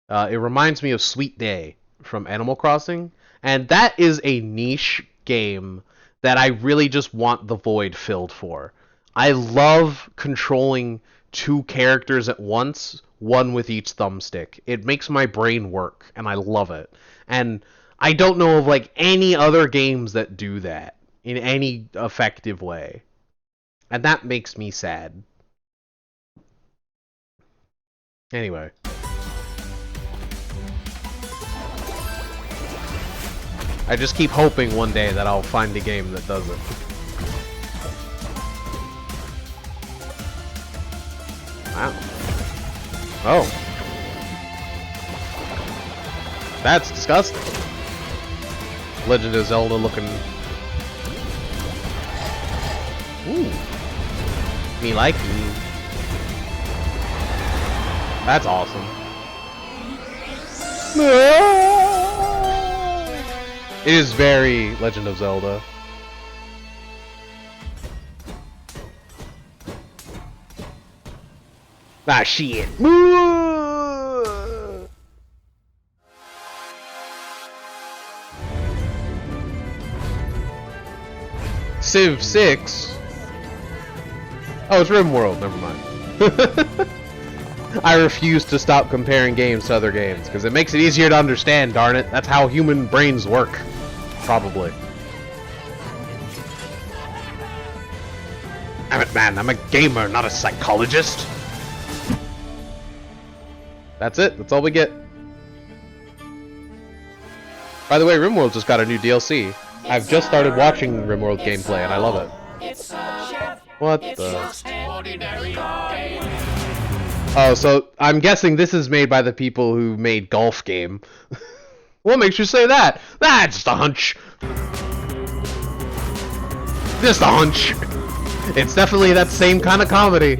it reminds me of Sweet Day from Animal Crossing, and that is a niche game that I really just want the void filled for. I love controlling 2 characters at once, one with each thumbstick. It makes my brain work, and I love it. And I don't know of like any other games that do that in any effective way. And that makes me sad. Anyway. I just keep hoping one day that I'll find a game that does it. Wow. Oh. That's disgusting. Legend of Zelda looking. Ooh. Me like me. That's awesome. It is very Legend of Zelda. Ah, shit. Civ 6? Oh, it's RimWorld. Never mind. I refuse to stop comparing games to other games, because it makes it easier to understand, darn it. That's how human brains work. Probably. Damn it, man. I'm a gamer, not a psychologist. That's it. That's all we get. By the way, RimWorld just got a new DLC. I've just started watching RimWorld gameplay, and I love it. What the... Oh, so I'm guessing this is made by the people who made Golf Game. What makes you say that? That's just a hunch. Just a hunch. It's definitely that same kind of comedy.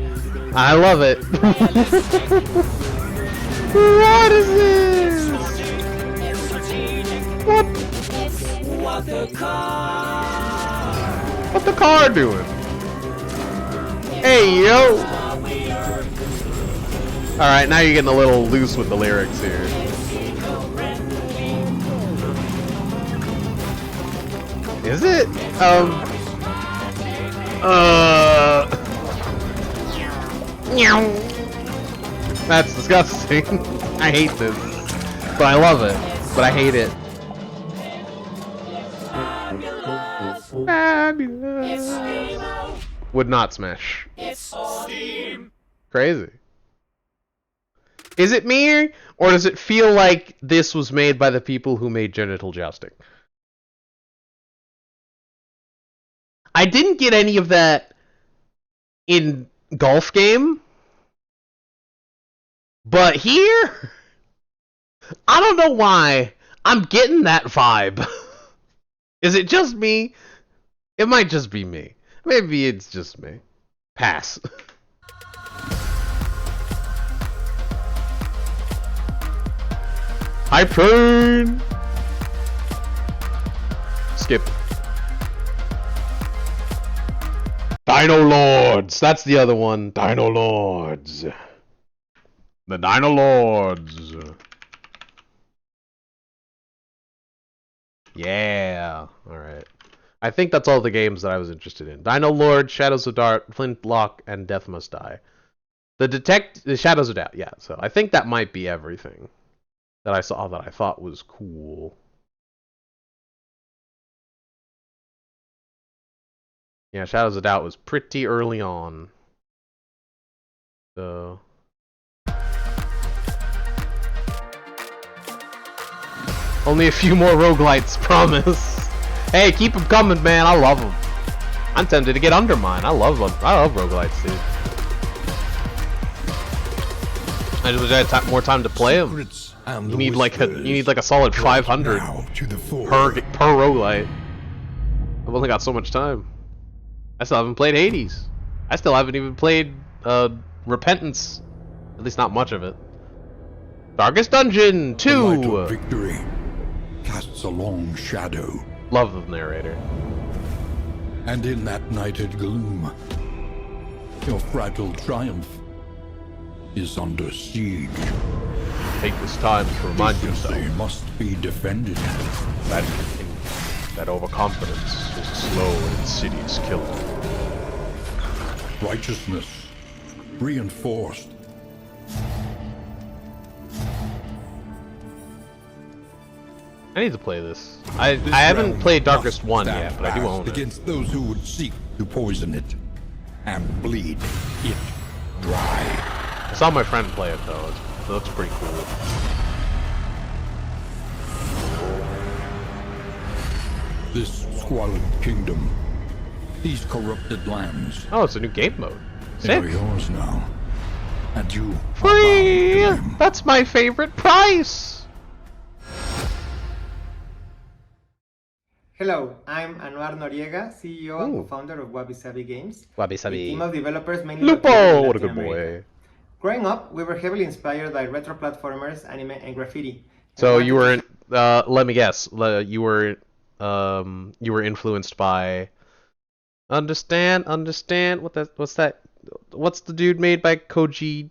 I love it. What is this? What the car doing? Hey, yo! Alright, now you're getting a little loose with the lyrics here. Is it? That's disgusting. I hate this. But I love it. But I hate it. Fabulous. Would not smash. Crazy. Is it me, or does it feel like this was made by the people who made Genital Jousting? I didn't get any of that in golf game. But here, I don't know why I'm getting that vibe. Is it just me? It might just be me. Maybe it's just me. Pass. Hype train! Skip. Dino Lords! That's the other one. Dino Lords. The Dino Lords. Yeah. Alright. I think that's all the games that I was interested in. Dino Lord, Shadows of Dart, Flintlock, and Death Must Die. The Shadows of Doubt, yeah. So I think that might be everything that I saw that I thought was cool. Yeah, Shadows of Doubt was pretty early on. So only a few more roguelites, promise. Hey, keep them coming, man. I love them. I'm tempted to get Undermine. I love them. I love roguelites, dude. I just wish I had more time to play them. You need like a solid 500 per roguelite. I've only got so much time. I still haven't played Hades. I still haven't even played Repentance. At least not much of it. Darkest Dungeon 2. The light of victory casts a long shadow. Love the narrator. And in that nighted gloom, your fragile triumph is under siege. Take this time to remind yourself. They must be defended. That overconfidence is a slow and insidious killer. Righteousness reinforced. I need to play this. I haven't played Darkest 1 yet, but I do own it. Against those who would seek to poison it and bleed it dry. I saw my friend play it though. It looks pretty cool. This squalid kingdom, these corrupted lands. Oh, it's a new game mode. They Sick. are yours now, and you Free! are bound to them. That's my favorite price! Hello, I'm Anuar Noriega, CEO and co-founder of Wabi Sabi Games, a team of developers mainly located in Lupo! What a Latin good America. boy. Growing up, we were heavily inspired by retro platformers, anime, and graffiti. So you were in, let me guess, you were influenced by Understand, what's the dude made by Koji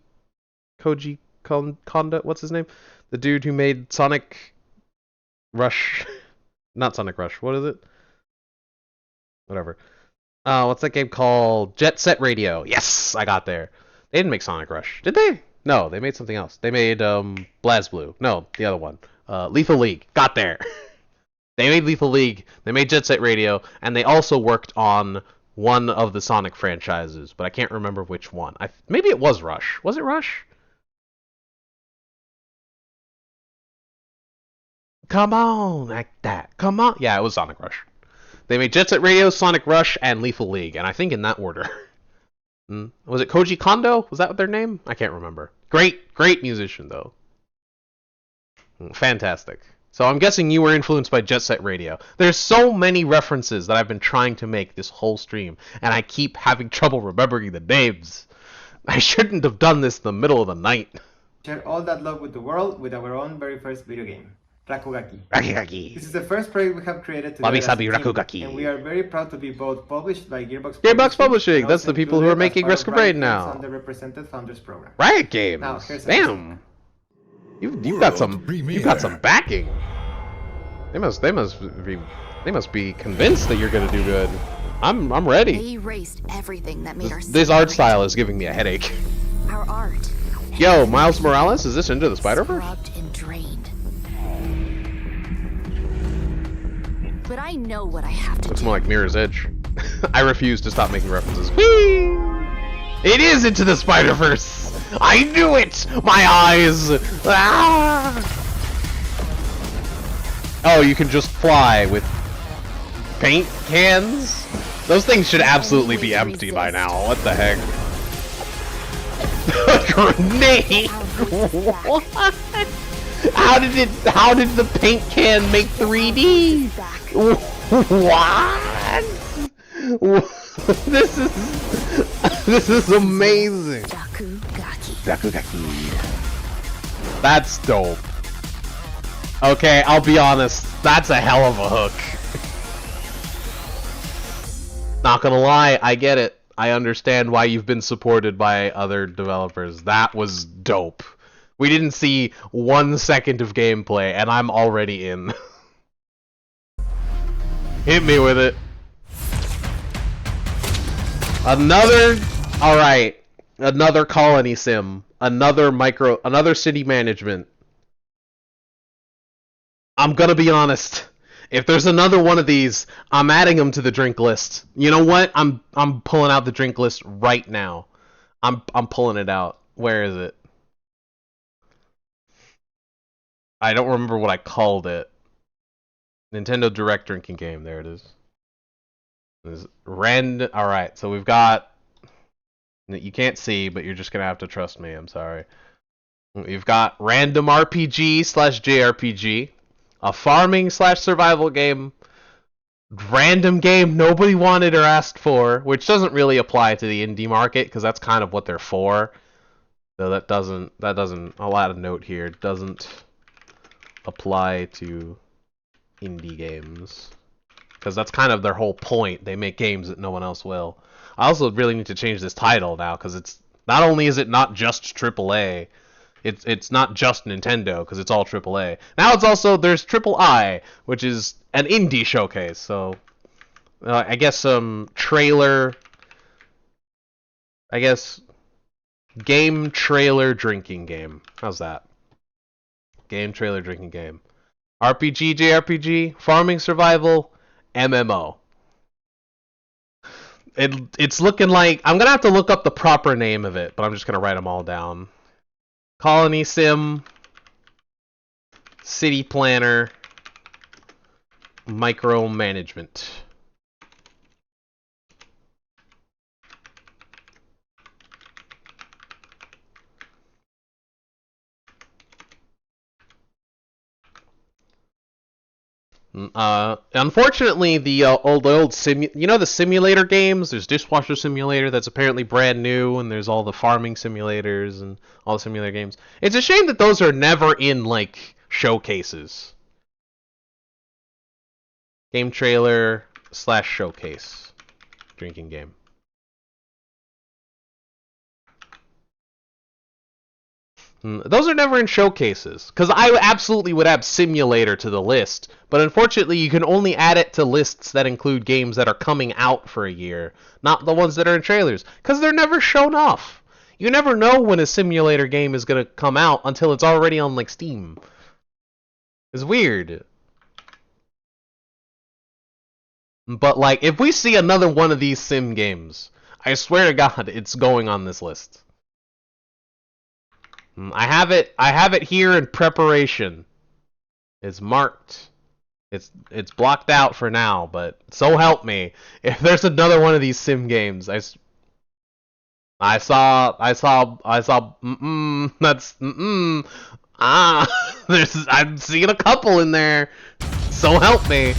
Kondo, what's his name? The dude who made Sonic Rush, not Sonic Rush, what is it? Whatever. What's that game called? Jet Set Radio. Yes, I got there. They didn't make Sonic Rush, did they? No, they made something else. They made BlazBlue. No, the other one. Lethal League. Got there. They made Lethal League, they made Jet Set Radio, and they also worked on one of the Sonic franchises, but I can't remember which one. Maybe it was Rush. Was it Rush? Come on, like that. Come on. Yeah, it was Sonic Rush. They made Jet Set Radio, Sonic Rush, and Lethal League, and I think in that order. Was it Koji Kondo? Was that their name? I can't remember. Great musician, though. Fantastic. So I'm guessing you were influenced by Jet Set Radio. There's so many references that I've been trying to make this whole stream, and I keep having trouble remembering the names. I shouldn't have done this in the middle of the night. Share all that love with the world with our own very first video game, Rakugaki. Rakugaki. This is the first project we have created together Wabi as a Sabi team, Rakugaki. and we are very proud to be both published by Gearbox Publishing. and That's the also people who are included as making part Risk of of Rain Riot now. Games' Underrepresented Founders Program. Riot Games. Now, here's a Damn. You've got some backing. They must be convinced that you're gonna do good. I'm ready. They erased everything that made our This art style is giving me a headache. Our art. Yo, Miles Morales, is this Into the Spider-Verse? Scrubbed and drained. But I know what I have to Looks do. more like Mirror's Edge. I refuse to stop making references. Whee! It is Into the Spider-Verse! I knew it! My eyes! Ah! Oh, you can just fly with paint cans? Those things should absolutely be empty by now. What the heck? Grenade? What? How did the paint can make 3D? What? This is amazing. That's dope. Okay, I'll be honest, that's a hell of a hook. Not gonna lie, I get it. I understand why you've been supported by other developers. That was dope. We didn't see 1 second of gameplay, and I'm already in. Hit me with it. Alright. Another colony sim. Another city management. I'm gonna be honest. If there's another one of these, I'm adding them to the drink list. You know what? I'm pulling out the drink list right now. I'm pulling it out. Where is it? I don't remember what I called it. Nintendo Direct drinking game. There it is. Alright, so we've got... You can't see, but you're just gonna have to trust me. I'm sorry. We've got random RPG/JRPG, a farming/survival game, random game nobody wanted or asked for, which doesn't really apply to the indie market because that's kind of what they're for. So that doesn't I'll add a note here. It doesn't apply to indie games because that's kind of their whole point. They make games that no one else will. I also really need to change this title now because it's not only is it not just AAA, it's not just Nintendo because it's all AAA. Now it's also there's Triple-i, which is an indie showcase. So I guess trailer. I guess game trailer drinking game. How's that? Game trailer drinking game. RPG, JRPG, farming survival, MMO. It's looking like... I'm going to have to look up the proper name of it, but I'm just going to write them all down. Colony Sim, City Planner, Micromanagement. Unfortunately, the the simulator games. There's Dishwasher Simulator that's apparently brand new, and there's all the farming simulators and all the simulator games. It's a shame that those are never in like showcases. Game trailer / showcase, drinking game. Those are never in showcases, because I absolutely would add simulator to the list, but unfortunately you can only add it to lists that include games that are coming out for a year, not the ones that are in trailers, because they're never shown off. You never know when a simulator game is going to come out until it's already on like Steam. It's weird. But like, if we see another one of these sim games, I swear to God, it's going on this list. I have it here in preparation. It's marked. It's blocked out for now, but so help me, if there's another one of these sim games, I saw I'm seeing a couple in there. So help me.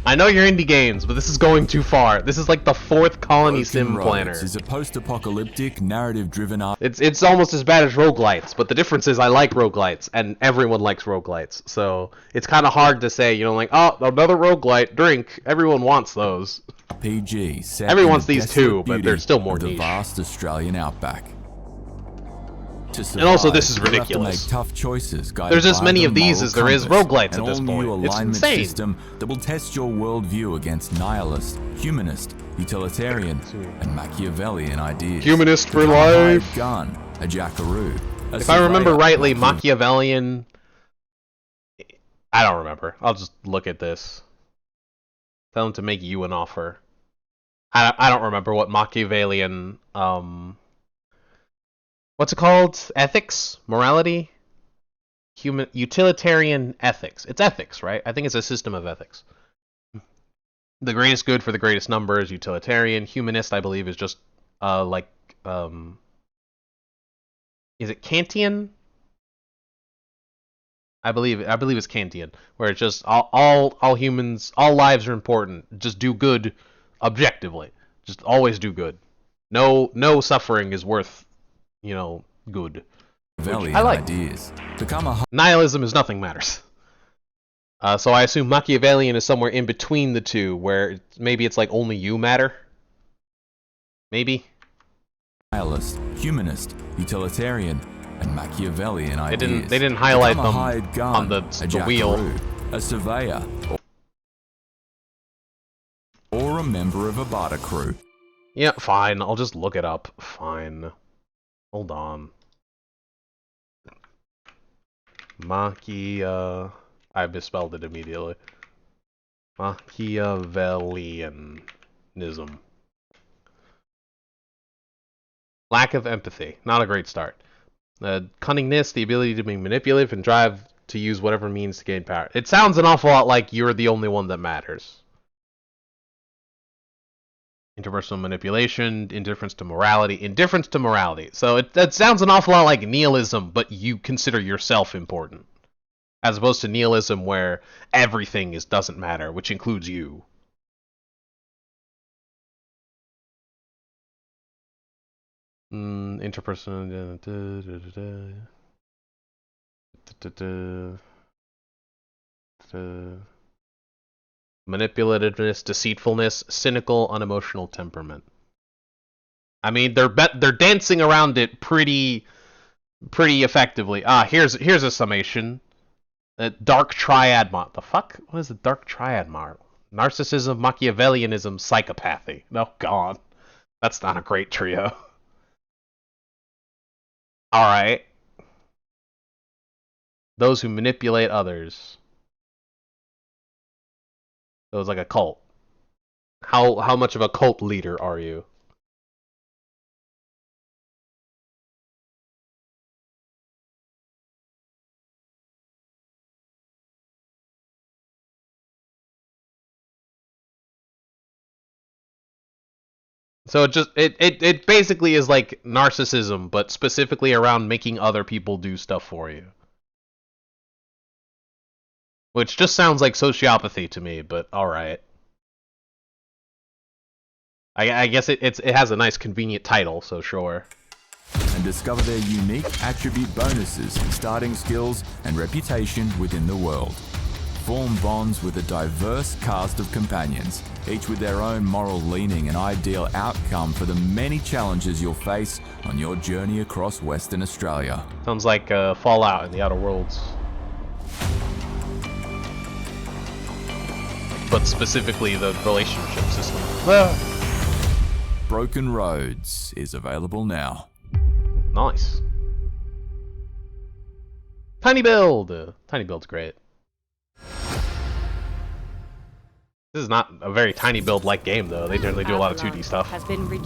I know you're indie games, but this is going too far. This is like the 4th colony sim planner. Is a post-apocalyptic, narrative-driven art. It's almost as bad as roguelites, but the difference is I like roguelites, and everyone likes roguelites. So it's kind of hard to say, like, oh, another roguelite, drink. Everyone wants those. PG. Everyone wants these too, but they're still more niche. The vast Australian outback. And also, this is ridiculous. Tough choices, there's as many of these as there is roguelites at this point. It's insane. System that will test your worldview against nihilist, humanist, utilitarian, and Machiavellian ideas. Humanist for life. A gun, a jackaroo. If I remember rightly, Machiavellian. I don't remember. I'll just look at this. Tell him to make you an offer. I don't remember what Machiavellian. What's it called? Ethics? Morality? Utilitarian ethics. It's ethics, right? I think it's a system of ethics. The greatest good for the greatest number is utilitarian. Humanist, I believe, is just Is it Kantian? I believe it's Kantian, where it's just all humans, all lives are important. Just do good objectively. Just always do good. No suffering is worth, good. I like. Ideas. Nihilism is nothing matters. So I assume Machiavellian is somewhere in between the two, where maybe it's like only you matter. Maybe. Nihilist, humanist, utilitarian, and Machiavellian ideas. They didn't highlight them gun, on the wheel. A surveyor, or a member of a barter crew. Yeah, fine. I'll just look it up. Fine. Hold on. I misspelled it immediately. Machiavellianism. Lack of empathy. Not a great start. Cunningness, the ability to be manipulative, and drive to use whatever means to gain power. It sounds an awful lot like you're the only one that matters. Interpersonal manipulation, indifference to morality. So that sounds an awful lot like nihilism, but you consider yourself important. As opposed to nihilism where everything doesn't matter, which includes you. Interpersonal... manipulativeness, deceitfulness, cynical, unemotional temperament. I mean, they're dancing around it pretty effectively. Here's a summation. Dark triad model. The fuck? What is the dark triad model? Narcissism, Machiavellianism, psychopathy. Oh god, that's not a great trio. All right. Those who manipulate others. So it's like a cult. How much of a cult leader are you? So it basically is like narcissism, but specifically around making other people do stuff for you. Which just sounds like sociopathy to me, but alright. I guess it has a nice convenient title, so sure. And discover their unique attribute bonuses, starting skills, and reputation within the world. Form bonds with a diverse cast of companions, each with their own moral leaning and ideal outcome for the many challenges you'll face on your journey across Western Australia. Sounds like Fallout in the Outer Worlds. But specifically the relationship system. Broken Roads is available now. Nice. Tiny Build! Tiny Build's great. This is not a very Tiny Build-like game, though. They generally do a lot of 2D stuff.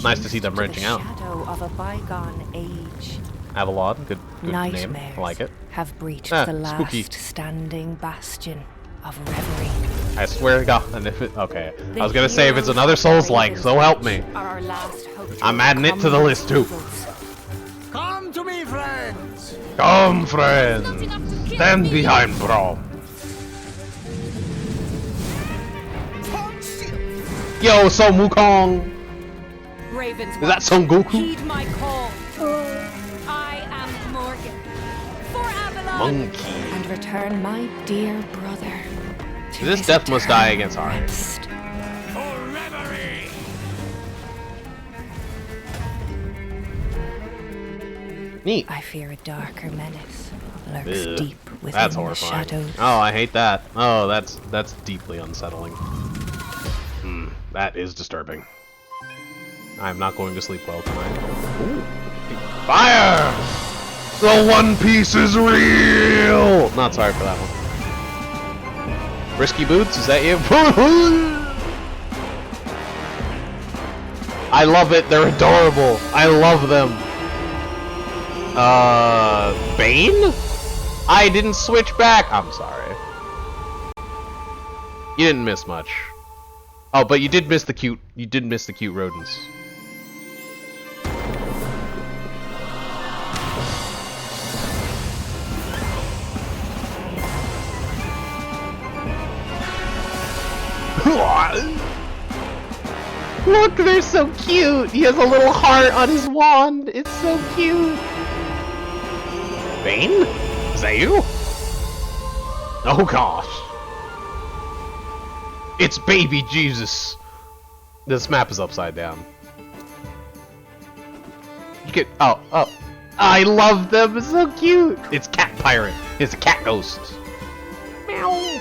Nice to see them branching out. Of a bygone age. Avalon, good name. I like it. Have breached the last spooky. Standing bastion of reverie. I swear to God, and if it... Okay. I was gonna say, if it's another Souls-like, so help me. I'm adding it to the list, too. Come to me, friends! Come, friends! Stand behind, bro. Yo, Son Wukong! Ravens, is that Son Goku? Heed my call. I am Morgan. For Avalon. Monkey. And return my dear brother. This death must die against Ari. Neat. I fear a darker menace lurks deep within that's the horrifying. shadows. Oh, I hate that. Oh, that's deeply unsettling. That is disturbing. I'm not going to sleep well tonight. Ooh. Fire! The One Piece is real! Not sorry for that one. Risky Boots, is that you? I love it, they're adorable. I love them. Bane? I didn't switch back. I'm sorry. You didn't miss much. Oh, but you did miss the cute rodents. Look, they're so cute! He has a little heart on his wand! It's so cute! Bane? Is that you? Oh gosh. It's baby Jesus! This map is upside down. You get... Oh. I love them! It's so cute! It's Cat Pirate. It's a cat ghost. Meow.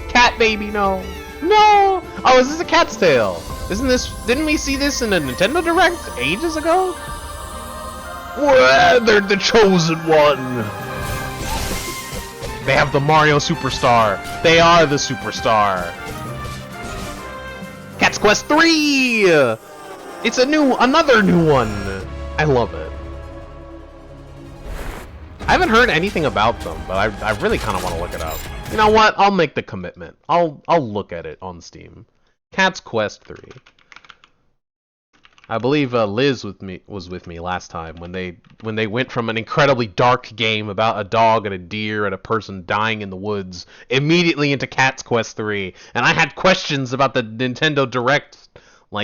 Cat baby, no. No! Oh, is this a cat's tail? Isn't this... Didn't we see this in a Nintendo Direct ages ago? Well, they're the chosen one! They have the Mario Superstar. They are the superstar. Cat's Quest 3! It's another new one! I love it. I haven't heard anything about them, but I really kind of want to look it up. You know what? I'll make the commitment. I'll look at it on Steam. Cat's Quest 3. I believe Liz was with me last time when they went from an incredibly dark game about a dog and a deer and a person dying in the woods immediately into Cat's Quest 3, and I had questions about the Nintendo Direct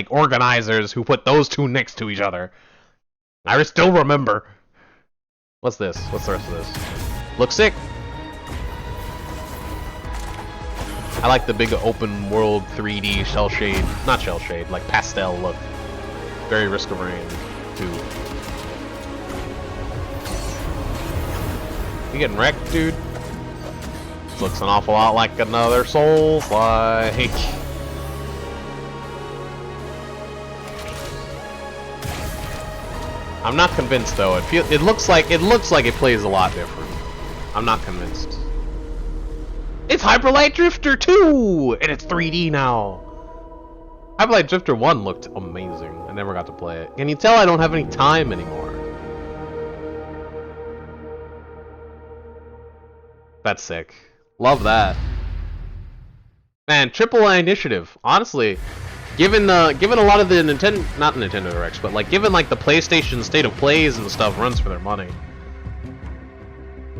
organizers who put those two next to each other. I still remember. What's this? What's the rest of this? Looks sick. I like the big open world 3D shell shade, not shell shade, like pastel look. Very Risk of Rain 2. You getting wrecked, dude? This looks an awful lot like another Souls-like. I'm not convinced though. It looks like it plays a lot different. I'm not convinced. It's Hyper Light Drifter 2! And it's 3D now. Hyper Light Drifter 1 looked amazing. I never got to play it. Can you tell I don't have any time anymore? That's sick. Love that. Man, Triple-i-nitiative. Honestly, given a lot of the not Nintendo Directs, but given the PlayStation State of Plays and stuff runs for their money.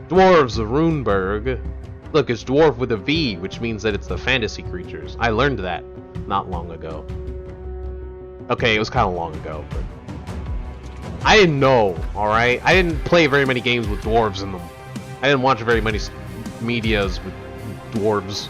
Dwarves of Runeberg. Look, it's dwarf with a V, which means that it's the fantasy creatures. I learned that not long ago. Okay, it was kind of long ago, but I didn't know, alright? I didn't play very many games with dwarves in them. I didn't watch very many medias with dwarves.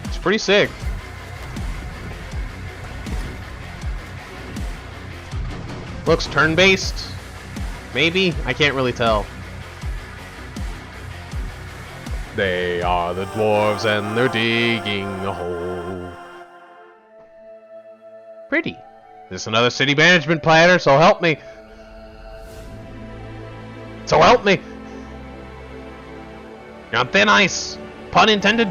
It's pretty sick. Looks turn-based. Maybe? I can't really tell. They are the dwarves and they're digging a hole. Pretty. This is another city management planner, so help me. So help me. You're on thin ice. Pun intended.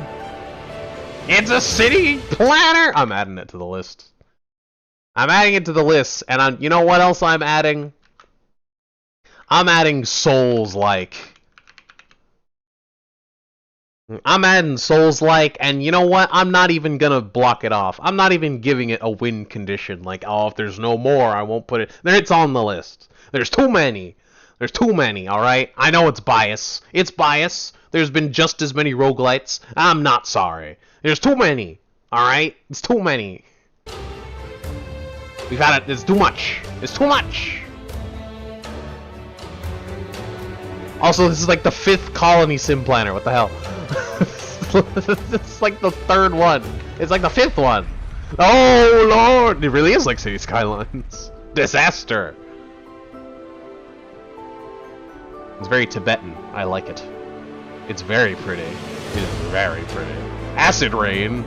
It's a city planner. I'm adding it to the list. I'm adding it to the list, and you know what else I'm adding? I'm adding Souls-like. I'm adding Souls-like, and you know what? I'm not even gonna block it off. I'm not even giving it a win condition, oh, if there's no more, I won't put it. It's on the list. There's too many. There's too many, alright? I know it's bias. It's bias. There's been just as many roguelites. I'm not sorry. There's too many, alright? It's too many. We've had it. It's too much. It's too much. Also, this is the 5th colony sim planner. What the hell? It's the 3rd one. It's the 5th one. Oh lord! It really is like City Skylines. Disaster. It's very Tibetan. I like it. It's very pretty. It is very pretty. Acid rain.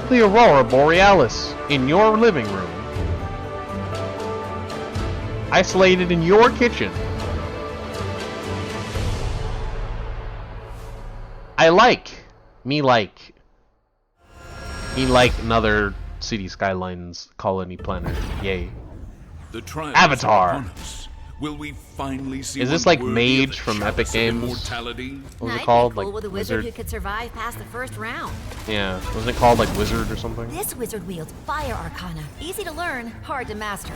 The Aurora Borealis in your living room. Isolated in your kitchen. I like another City Skylines colony planner. Yay. The trials Avatar. upon us. Will we finally see? Is this like Mage from Epic Games? Immortality? What was it called? Cool Like with a wizard who could survive past the first round. Yeah, wasn't it called like Wizard or something? This wizard wields fire arcana. Easy to learn, hard to master.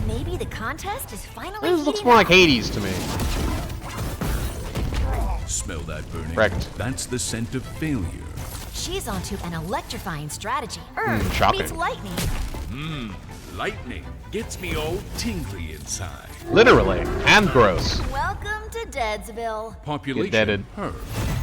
Maybe the contest is finally. This looks more like Hades to me. Smell that burning? Correct. That's the scent of failure. She's onto an electrifying strategy. Shocking. Meets lightning. Lightning gets me all tingly inside. Literally, and gross. Welcome to Deadsville. Population. Get deaded.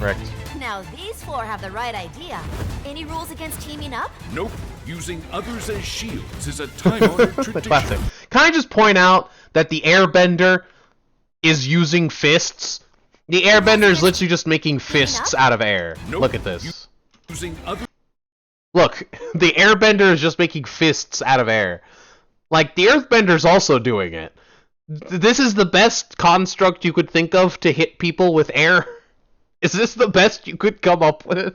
Correct. Now these four have the right idea. Any rules against teaming up? Nope. Using others as shields is a time-honored tradition. Classic. Can I just point out that the airbender is using fists? The airbender is literally just making fists out of air. Nope. Look at this. Using other. Look, the airbender is just making fists out of air. Like, the earthbender's also doing it. This is the best construct you could think of to hit people with air? Is this the best you could come up with?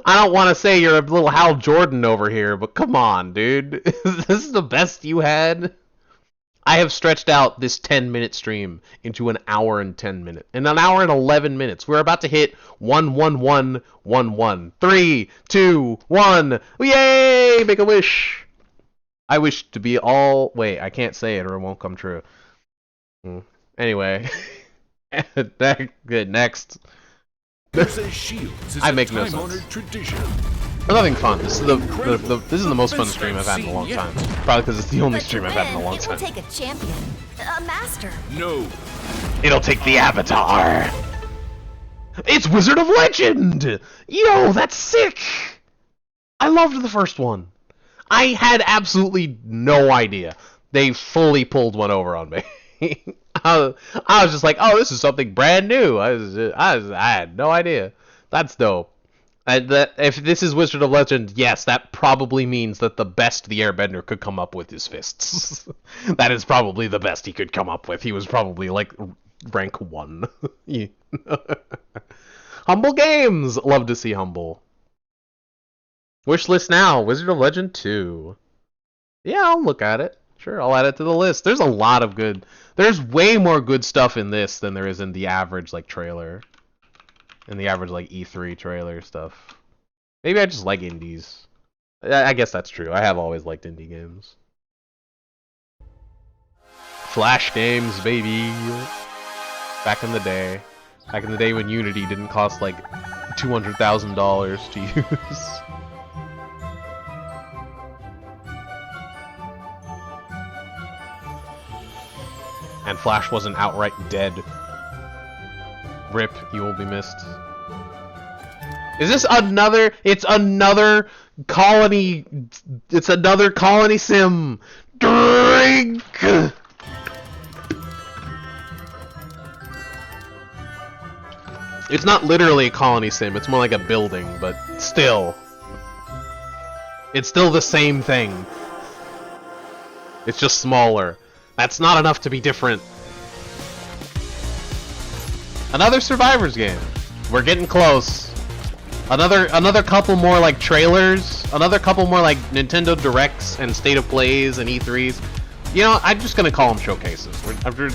I don't want to say you're a little Hal Jordan over here, but come on, dude. Is this the best you had? I have stretched out this 10-minute stream into an hour and 10 minutes. In an hour and 11 minutes. We're about to hit 11111. 3, 2, 1. Yay! Make a wish. I wish to be all... Wait, I can't say it or it won't come true. Anyway. Good, next. I make no sense. Tradition. I'm having fun. This is the most fun stream I've had in a long time. Probably because it's the only stream I've had in a long time. It will take a champion, a master. No. It'll take the Avatar. It's Wizard of Legend! Yo, that's sick! I loved the first one. I had absolutely no idea. They fully pulled one over on me. I was just like, oh, this is something brand new. I had no idea. That's dope. If this is Wizard of Legend, yes, that probably means that the best the Airbender could come up with is fists. That is probably the best he could come up with. He was probably like rank 1. Humble Games! Love to see Humble. Wishlist now, Wizard of Legend 2. Yeah, I'll look at it. Sure, I'll add it to the list. There's a lot of good... There's way more good stuff in this than there is in the average, like, trailer. In the average, like, E3 trailer stuff. Maybe I just like indies. I guess that's true. I have always liked indie games. Flash games, baby! Back in the day. Back in the day when Unity didn't cost, like, $200,000 to use. And Flash wasn't outright dead. Rip, you will be missed. Is this another... It's another colony... It's another colony sim! Drink! It's not literally a colony sim, it's more like a building, but still. It's still the same thing. It's just smaller. That's not enough to be different. Another Survivors game. We're getting close. Another couple more like trailers. Another couple more like Nintendo Directs and State of Plays and E3s. You know, I'm just gonna call them showcases.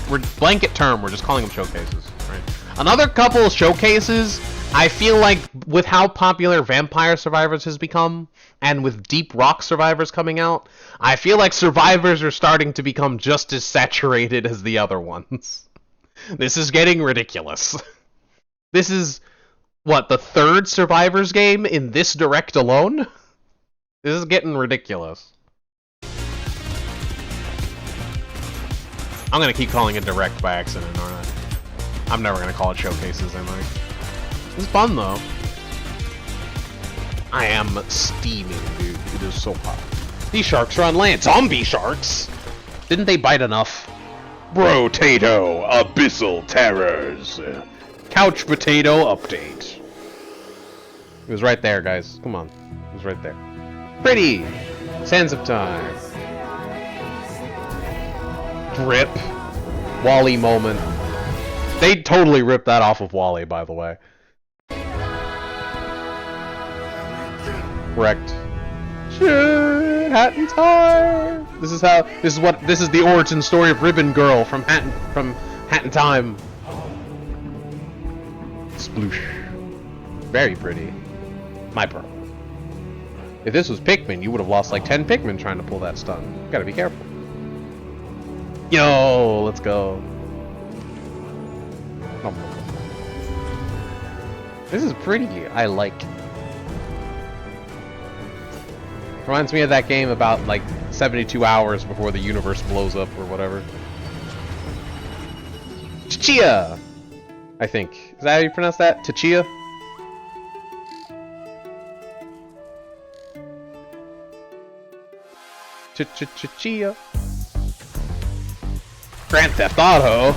We're blanket term. We're just calling them showcases. Right? Another couple of showcases. I feel like with how popular Vampire Survivors has become, and with Deep Rock Survivors coming out, I feel like Survivors are starting to become just as saturated as the other ones. This is getting ridiculous. This is, what, the third Survivors game in this Direct alone? This is getting ridiculous. I'm gonna keep calling it Direct by accident, aren't I? I'm never gonna call it Showcases, am I? It's fun, though. I am steaming, dude. It is so hot. These sharks are on land. Zombie sharks! Didn't they bite enough? Brotato, Abyssal Terrors. Couch Potato Update. It was right there, guys. Come on. It was right there. Pretty! Sands of Time. Rip. Wally moment. They totally ripped that off of Wally, by the way. Correct. Shit, hat and tie. This is the origin story of Ribbon Girl from Hat in Time. Sploosh. Very pretty. My pearl. If this was Pikmin, you would have lost like 10 Pikmin trying to pull that stun. Gotta be careful. Yo, let's go. This is pretty. I like. Reminds me of that game about like 72 hours before the universe blows up or whatever. Tchia! I think. Is that how you pronounce that? Tchia? Tchia. Grand Theft Auto.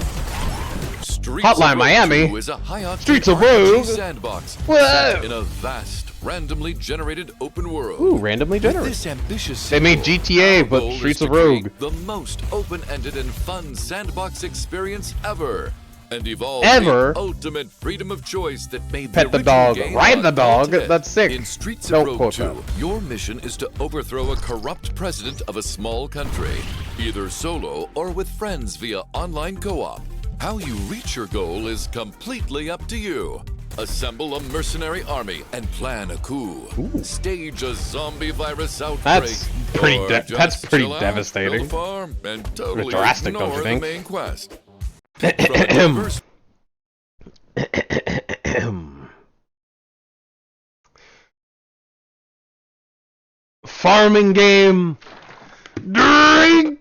Hotline Miami. Is a Streets of Rogue. Sandbox Whoa. in a vast, randomly generated open world. Ooh, randomly generated. With this ambitious they made sequel, GTA, our but goal Streets is of to Rogue. create the most open-ended and fun sandbox experience ever. And evolve Ever? the ultimate freedom of choice that made Pet the the dog, game ride the dog. ultimate. That's sick. In Streets Don't of Rogue quote 2, that. your mission is to overthrow a corrupt president of a small country, either solo or with friends via online co-op. How you reach your goal is completely up to you. Assemble a mercenary army and plan a coup. Ooh. Stage a zombie virus outbreak. That's pretty. or That's just pretty chill out, devastating. build a farm, and totally drastic, don't ignore you the think? main quest. Pick from a diverse Farming game. Drink.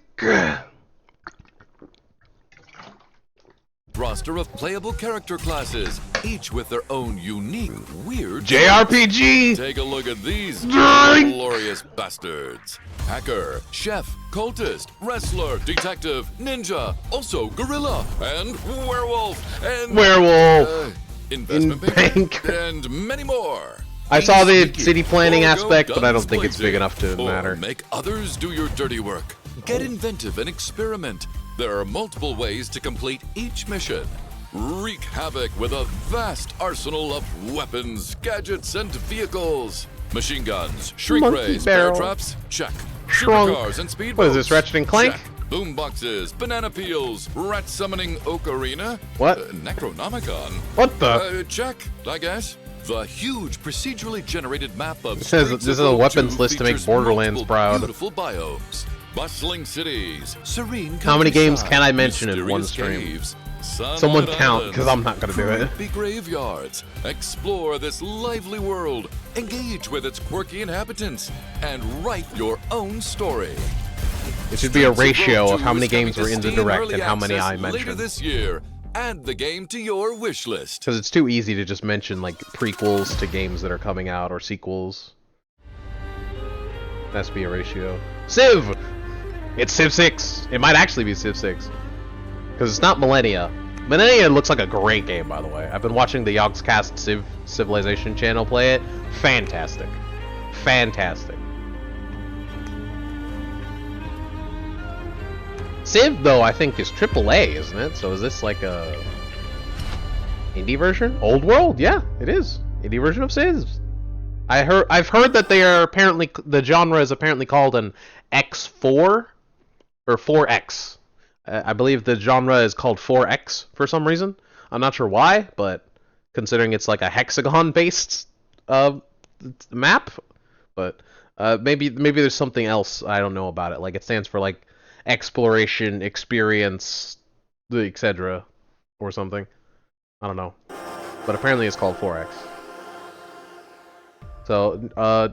roster of playable character classes, each with their own unique, weird JRPG. Take a look at these Drink. glorious bastards. Hacker, chef, cultist, wrestler, detective, ninja, also gorilla, and werewolf, and investment bank, and many more. I saw the Sneaky, city planning or go aspect, but I don't guns think it's big blazing, enough to or matter. Make others do your dirty work. Get inventive and experiment. There are multiple ways to complete each mission. Wreak havoc with a vast arsenal of weapons, gadgets, and vehicles. Machine guns, shrink Monkey rays, barrel. bear traps, check. Shrunk. Supercars and speedboats. What is this, Ratchet and Clank? Check. Boom boxes, banana peels, rat summoning ocarina. What? Necronomicon. What the? Check, I guess. The huge procedurally generated map of This is a weapons list to make Borderlands proud. Beautiful biomes, bustling cities, serene How many games can I countryside, mention in one mysterious stream? caves, Someone sunlit count, islands, because I'm not gonna do it. creepy graveyards. Explore this lively world, engage with its quirky inhabitants, and write your own story. It should be a Streets of Rogue ratio of 2 how many is coming games to were in the Steam direct Early and how many I Access later mentioned. this year. Add the game to your wish list. Because it's too easy to just mention like prequels to games that are coming out or sequels. That has to be a ratio. Civ! It's Civ 6. It might actually be Civ 6. Because it's not Millennia. Millennia looks like a great game, by the way. I've been watching the Yogscast Civilization channel play it. Fantastic. Fantastic. Civ, though, I think is AAA, isn't it? So is this like a indie version? Old World? Yeah, it is. Indie version of Civs. I've heard that they are apparently, the genre is apparently called an X4 or 4X. I believe the genre is called 4X for some reason. I'm not sure why, but considering it's like a hexagon-based map, but maybe there's something else I don't know about it. Like it stands for like exploration, experience, etc. or something. I don't know. But apparently it's called 4X. So,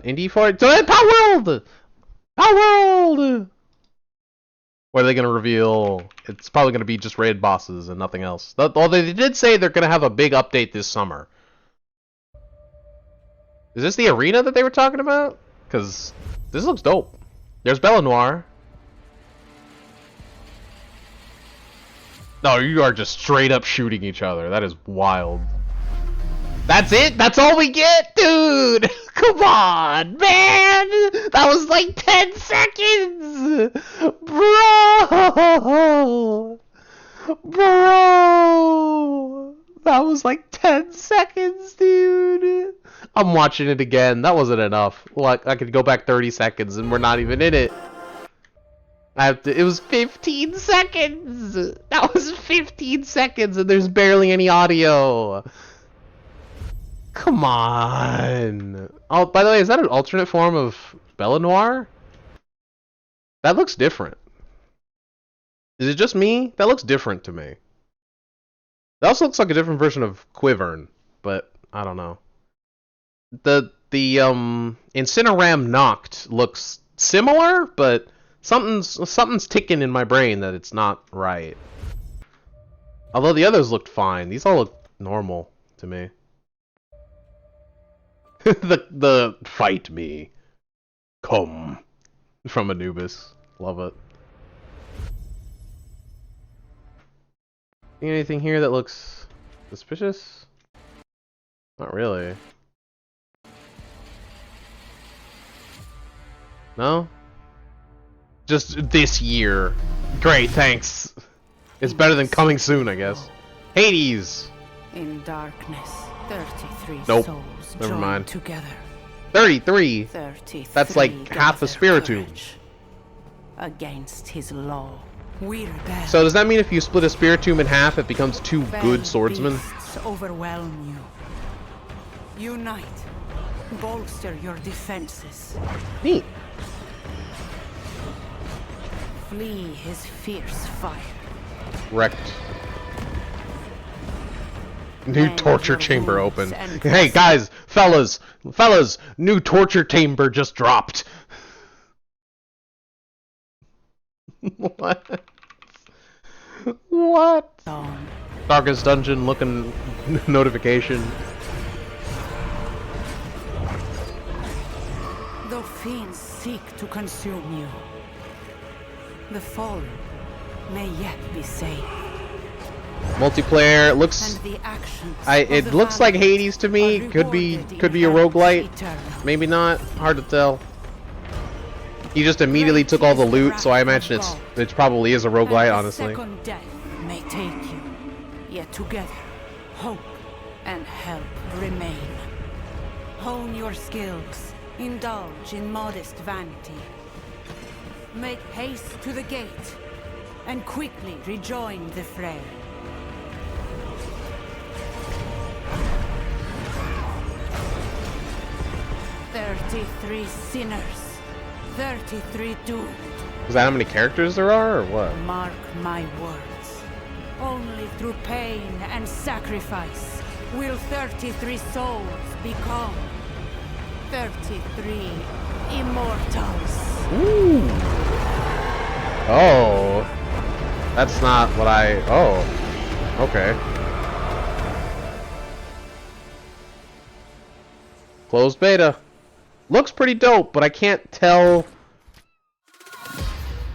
Indie 4... Power World! Power World! What are they going to reveal? It's probably going to be just raid bosses and nothing else. Although they did say they're going to have a big update this summer. Is this the arena that they were talking about? Because this looks dope. There's Bella Noire. No, you are just straight up shooting each other. That is wild. That's it? That's all we get? Dude! Come on, man! That was like 10 seconds! Bro! Bro! That was like 10 seconds, dude! I'm watching it again. That wasn't enough. Like, I could go back 30 seconds and we're not even in it. It was 15 seconds! That was 15 seconds and there's barely any audio! Come on! Oh, by the way, is that an alternate form of Bella Noir? That looks different. Is it just me? That looks different to me. That also looks like a different version of Quivern, but I don't know. The Incineram Noct looks similar, but something's ticking in my brain that it's not right. Although the others looked fine. These all look normal to me. the fight me. Come. From Anubis. Love it. Anything here that looks suspicious? Not really. No? Just this year. Great, thanks. It's better than coming soon, I guess. Hades! In darkness, 33 nope. souls Never mind. Together. 33? 33 That's like half a spiritomb. Against his law. We rebel. So does that mean if you split a spiritomb in half, it becomes two good swordsmen? Beasts overwhelm you. Unite. Bolster your defenses. Neat. Flee his fierce fire. Wrecked. New torture chamber open. Hey guys, fellas, new torture chamber just dropped. What? What? Darkest dungeon looking notification. The fiends seek to consume you. The fallen may yet be saved. Multiplayer, it looks it looks like Hades to me. Could be a roguelite. Maybe not. Hard to tell. He just immediately took all the loot, so I imagine it probably is a roguelite, honestly. Second death may take you, yet together hope and help remain. Hone your skills, indulge in modest vanity. Make haste to the gate, and quickly rejoin the fray. "33 sinners, 33 doomed." Is that how many characters there are, or what? Mark my words. Only through pain and sacrifice will 33 souls become 33 immortals. Ooh. Oh. That's not what I... Oh. Okay. Closed beta. Looks pretty dope, but I can't tell...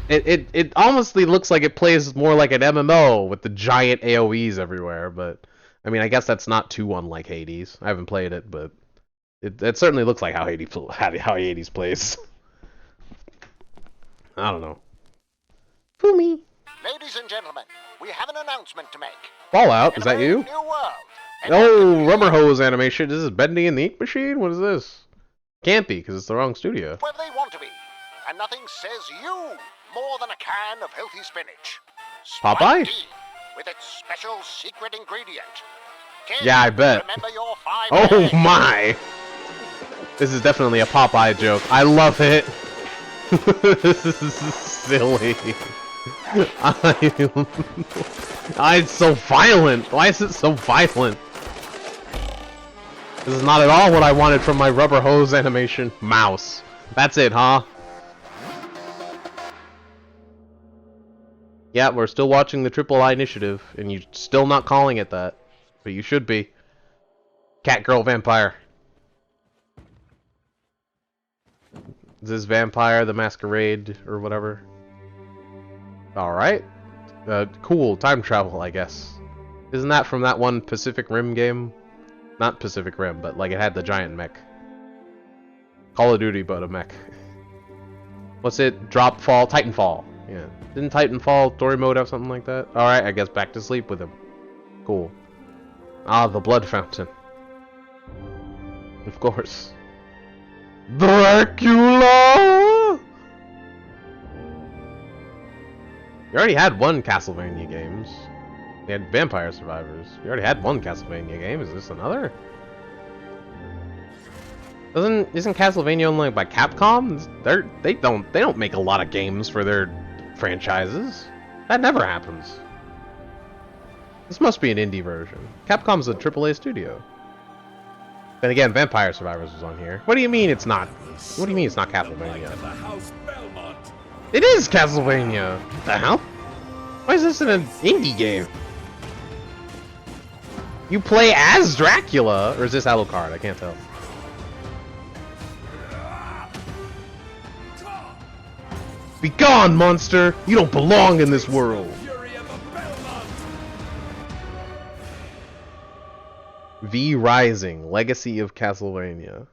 It honestly looks like it plays more like an MMO with the giant AoEs everywhere, but... I mean, I guess that's not too unlike Hades. I haven't played it, but... It certainly looks like how Hades plays. I don't know. Fumi. Ladies and gentlemen, we have an announcement to make. Fallout, is that you? Oh, rubber hose animation. This is Bendy and the Ink Machine? What is this? Can't be, because it's the wrong studio. Where they want to be. And nothing says you more than a can of healthy spinach. Popeye? With its special secret ingredient. Yeah, I bet. Remember your 5 Oh eggs. my! This is definitely a Popeye joke. I love it. This is silly. It's so violent. Why is it so violent? This is not at all what I wanted from my rubber hose animation. Mouse. That's it, huh? Yeah, we're still watching the Triple-i-nitiative, and you're still not calling it that. But you should be. Cat girl vampire. Is this Vampire the Masquerade or whatever? Alright. Cool. Time travel, I guess. Isn't that from that one Pacific Rim game? Not Pacific Rim, but like it had the giant mech. Call of Duty, but a mech. What's it? Dropfall? Titanfall. Yeah. Didn't Titanfall story mode have something like that? Alright, I guess back to sleep with him. Cool. Ah, the blood fountain. Of course. Dracula! You already had one Castlevania games. You had Vampire Survivors. You already had one Castlevania game. Is this another? Isn't Castlevania owned like by Capcom? They don't make a lot of games for their franchises. That never happens. This must be an indie version. Capcom's a AAA studio. Then again, Vampire Survivors was on here. What do you mean it's not? What do you mean it's not Castlevania? It is Castlevania! The hell? Why is this in an indie game? You play as Dracula! Or is this Alucard? I can't tell. Be gone, monster! You don't belong in this world! V Rising, Legacy of Castlevania.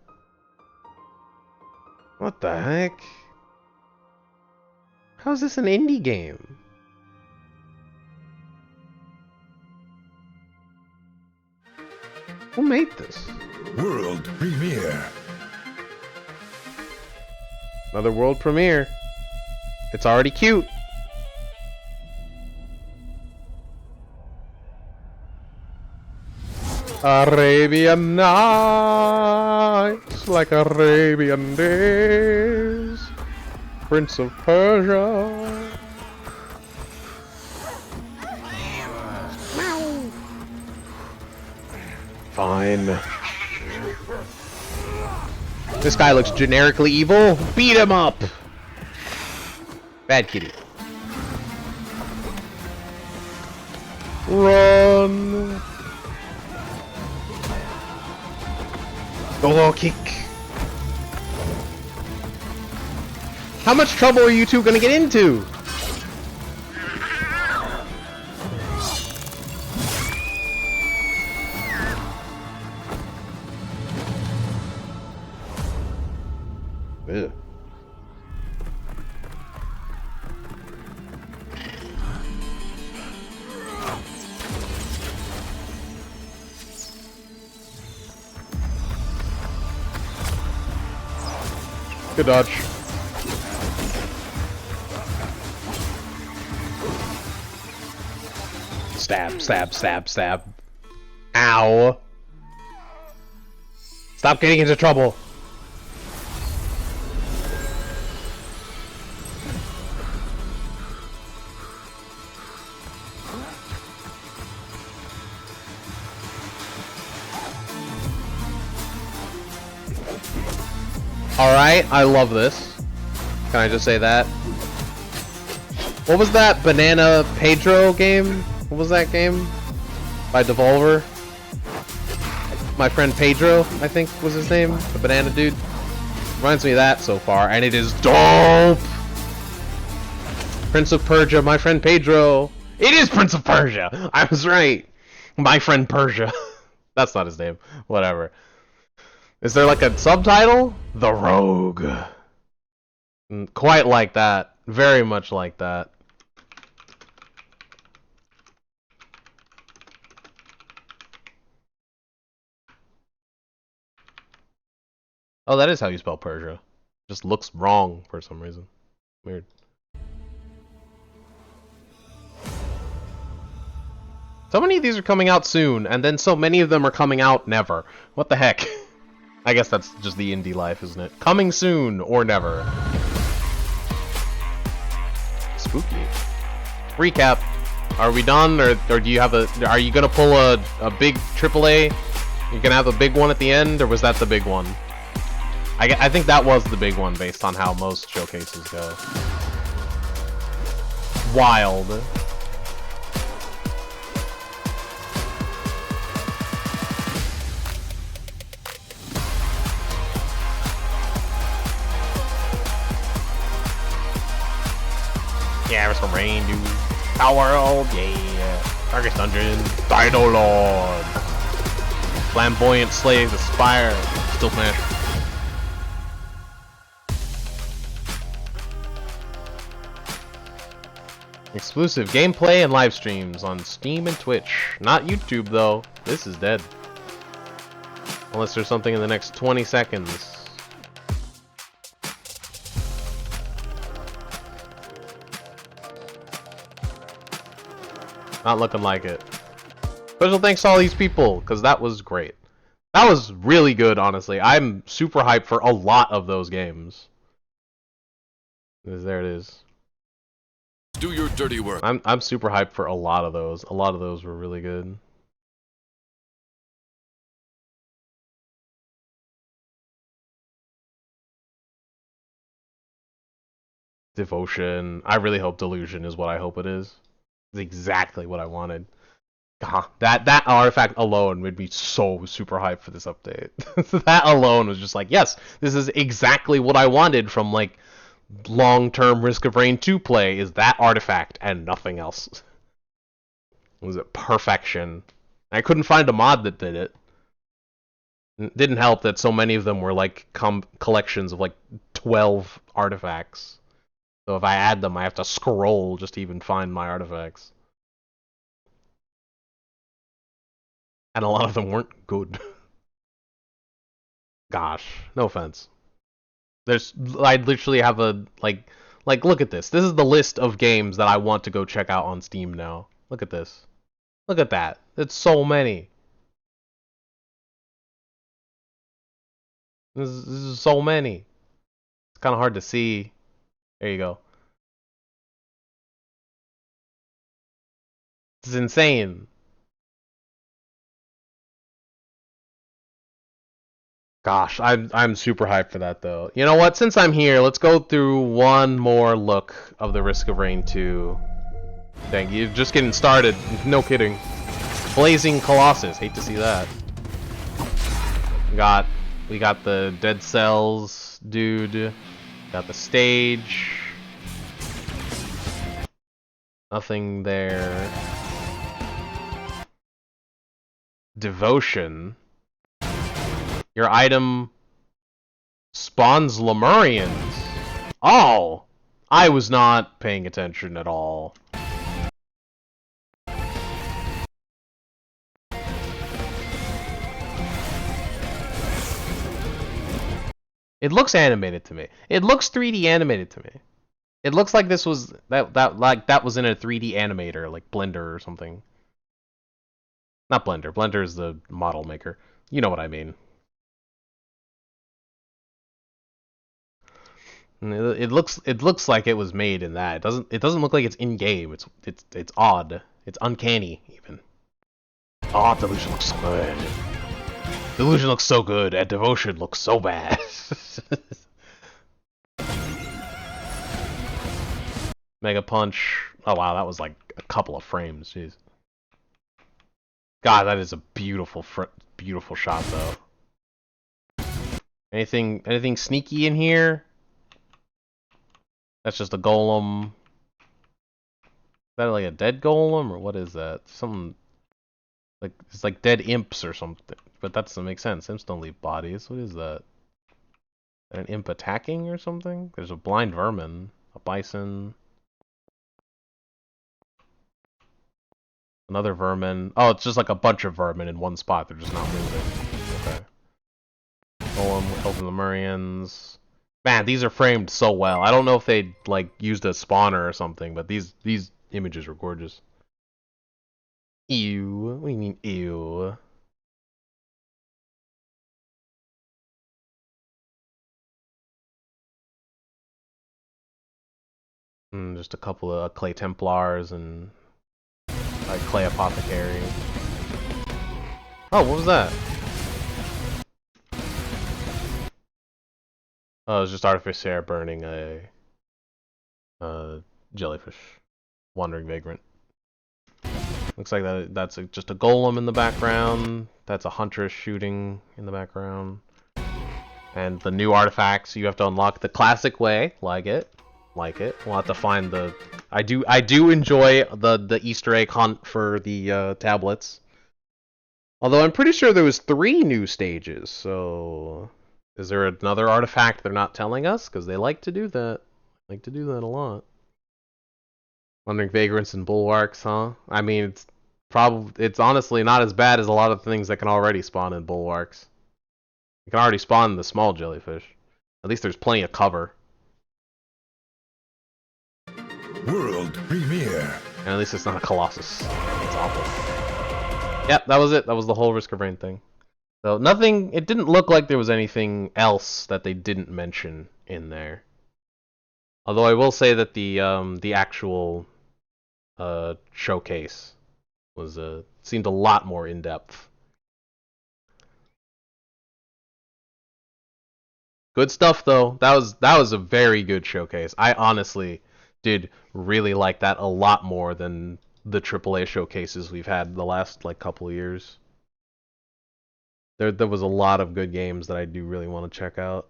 What the heck? How is this an indie game? Who made this? World premiere. Another world premiere. It's already cute. Arabian Nights, like Arabian Days. Prince of Persia. Fine. This guy looks generically evil. Beat him up. Bad kitty. Run. Go kick. How much trouble are you two gonna get into? Ew. Good dodge. Stab, stab, stab, stab. Ow. Stop getting into trouble. Alright, I love this. Can I just say that? What was that Banana Pedro game? What was that game? By Devolver? My friend Pedro, I think was his name. The banana dude. Reminds me of that so far, and it is dope! Prince of Persia, my friend Pedro. It is Prince of Persia! I was right! My friend Persia. That's not his name. Whatever. Is there like a subtitle? The Rogue. Quite like that. Very much like that. Oh, that is how you spell Persia. Just looks wrong for some reason. Weird. So many of these are coming out soon, and then so many of them are coming out never. What the heck? I guess that's just the indie life, isn't it? Coming soon or never. Spooky. Recap. Are we done, or do you have a? Are you gonna pull a big AAA? You're gonna have a big one at the end, or was that the big one? I think that was the big one based on how most showcases go. Wild. Yeah, there's some rain, dude. Power World, yeah. Darkest Dungeon, Dino Lord. Flamboyant Slave, the Spire. Still Smash. Exclusive gameplay and live streams on Steam and Twitch. Not YouTube, though. This is dead. Unless there's something in the next 20 seconds. Not looking like it. Special thanks to all these people, because that was great. That was really good, honestly. I'm super hyped for a lot of those games. There it is. Do your dirty work. I'm super hyped for a lot of those. A lot of those were really good. Devotion. I really hope Delusion is what I hope it is. It's exactly what I wanted. God, that artifact alone made me so super hyped for this update. That alone was just like, yes, this is exactly what I wanted from like long-term Risk of Rain 2 play, is that artifact and nothing else. It was a perfection. I couldn't find a mod that did it. It didn't help that so many of them were like collections of like 12 artifacts. So if I add them, I have to scroll just to even find my artifacts. And a lot of them weren't good. Gosh, no offense. I literally have a, like, look at this. This is the list of games that I want to go check out on Steam now. Look at this. Look at that. It's so many. This is so many. It's kind of hard to see. There you go. This is insane. Gosh, I'm super hyped for that though. You know what? Since I'm here, let's go through one more look of the Risk of Rain 2. Dang, you're just getting started. No kidding. Blazing Colossus. Hate to see that. We got the Dead Cells dude. Got the stage. Nothing there. Devotion. Your item spawns Lemurians. Oh! I was not paying attention at all. It looks animated to me. It looks 3D animated to me. It looks like this was that was in a 3D animator, like Blender or something. Not Blender. Blender is the model maker. You know what I mean. It looks like it was made in that. It doesn't look like it's in game. It's odd. It's uncanny even. Oh, Delusion looks good. Delusion looks so good, and Devotion looks so bad. Mega Punch. Oh wow, that was like a couple of frames. Jeez. God, that is a beautiful shot though. Anything sneaky in here? That's just a golem. Is that like a dead golem or what is that? Something like it's like dead imps or something. But that doesn't make sense. Imps don't leave bodies. What is that? An imp attacking or something? There's a blind vermin, a bison, another vermin. Oh, it's just like a bunch of vermin in one spot. They're just not moving. Okay. Golem, open the Lemurians. Man, these are framed so well. I don't know if they like used a spawner or something, but these images are gorgeous. Ew. What do you mean, ew? Just a couple of clay Templars and like clay Apothecary. Oh, what was that? Oh, it was just Artificer burning a jellyfish. Wandering Vagrant. Looks like that's just a golem in the background. That's a huntress shooting in the background. And the new artifacts you have to unlock the classic way. Like it. We'll have to find the... I do enjoy the Easter egg hunt for the tablets. Although I'm pretty sure there was 3 new stages, so... Is there another artifact they're not telling us? Because they like to do that. Like to do that a lot. Wandering Vagrants and Bulwarks, huh? I mean, it's honestly not as bad as a lot of things that can already spawn in Bulwarks. You can already spawn the small jellyfish. At least there's plenty of cover. World premiere. And at least it's not a Colossus. It's awful. Yep, that was it. That was the whole Risk of Rain thing. So nothing. It didn't look like there was anything else that they didn't mention in there. Although I will say that the actual showcase was seemed a lot more in depth. Good stuff though. That was a very good showcase. I honestly did really like that a lot more than the AAA showcases we've had the last like couple of years. There was a lot of good games that I do really want to check out.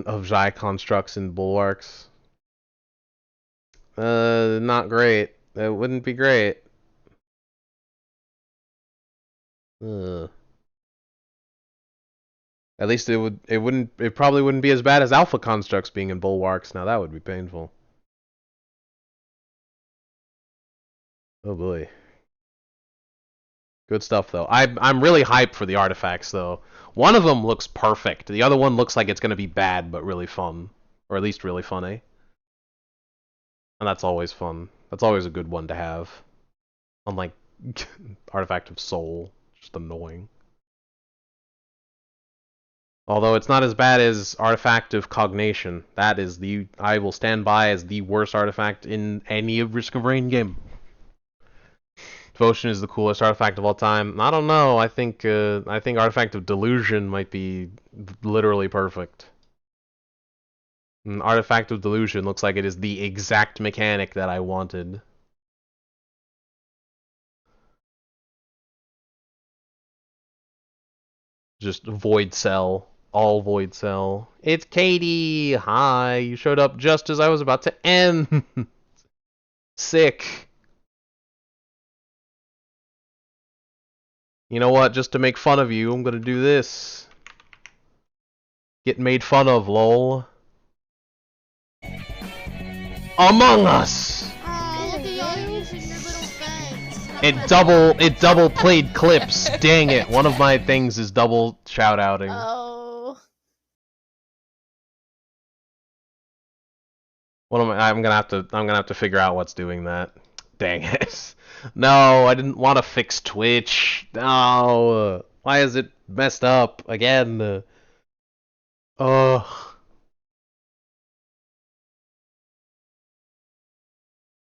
Of Zai constructs and bulwarks. Not great. It wouldn't be great. At least it probably wouldn't be as bad as alpha constructs being in bulwarks. Now that would be painful. Oh boy. Good stuff though. I'm really hyped for the artifacts though. One of them looks perfect. The other one looks like it's gonna be bad but really fun, or at least really funny. And that's always fun. That's always a good one to have. Unlike Artifact of Soul, just annoying. Although it's not as bad as Artifact of Cognation. That is I will stand by as the worst artifact in any Risk of Rain game. Devotion is the coolest artifact of all time. I don't know. I think Artifact of Delusion might be literally perfect. Artifact of Delusion looks like it is the exact mechanic that I wanted. Just Void Cell. All Void Cell. It's Katie! Hi! You showed up just as I was about to end! Sick. You know what? Just to make fun of you, I'm gonna do this. Get made fun of, lol. Among Us! It double played clips. Dang it! One of my things is double shout outing. Oh. What am I? I'm gonna have to figure out what's doing that. Dang it! No, I didn't want to fix Twitch. No, why is it messed up again? Ugh.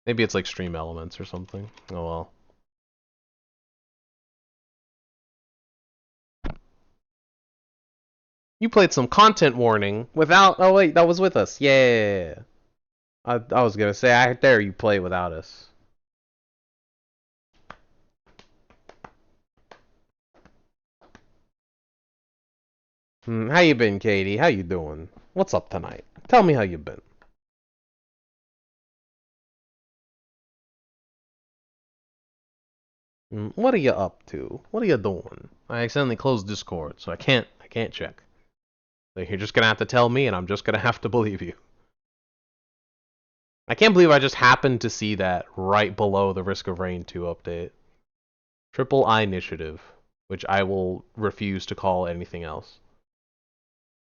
Maybe it's like Stream Elements or something. Oh well. You played some content warning without. Oh wait, that was with us. Yeah. I was gonna say, I dare you play without us. How you been, Katie? How you doing? What's up tonight? Tell me how you been. What are you up to? What are you doing? I accidentally closed Discord, so I can't check. So you're just gonna have to tell me, and I'm just gonna have to believe you. I can't believe I just happened to see that right below the Risk of Rain 2 update. Triple-i-nitiative, which I will refuse to call anything else.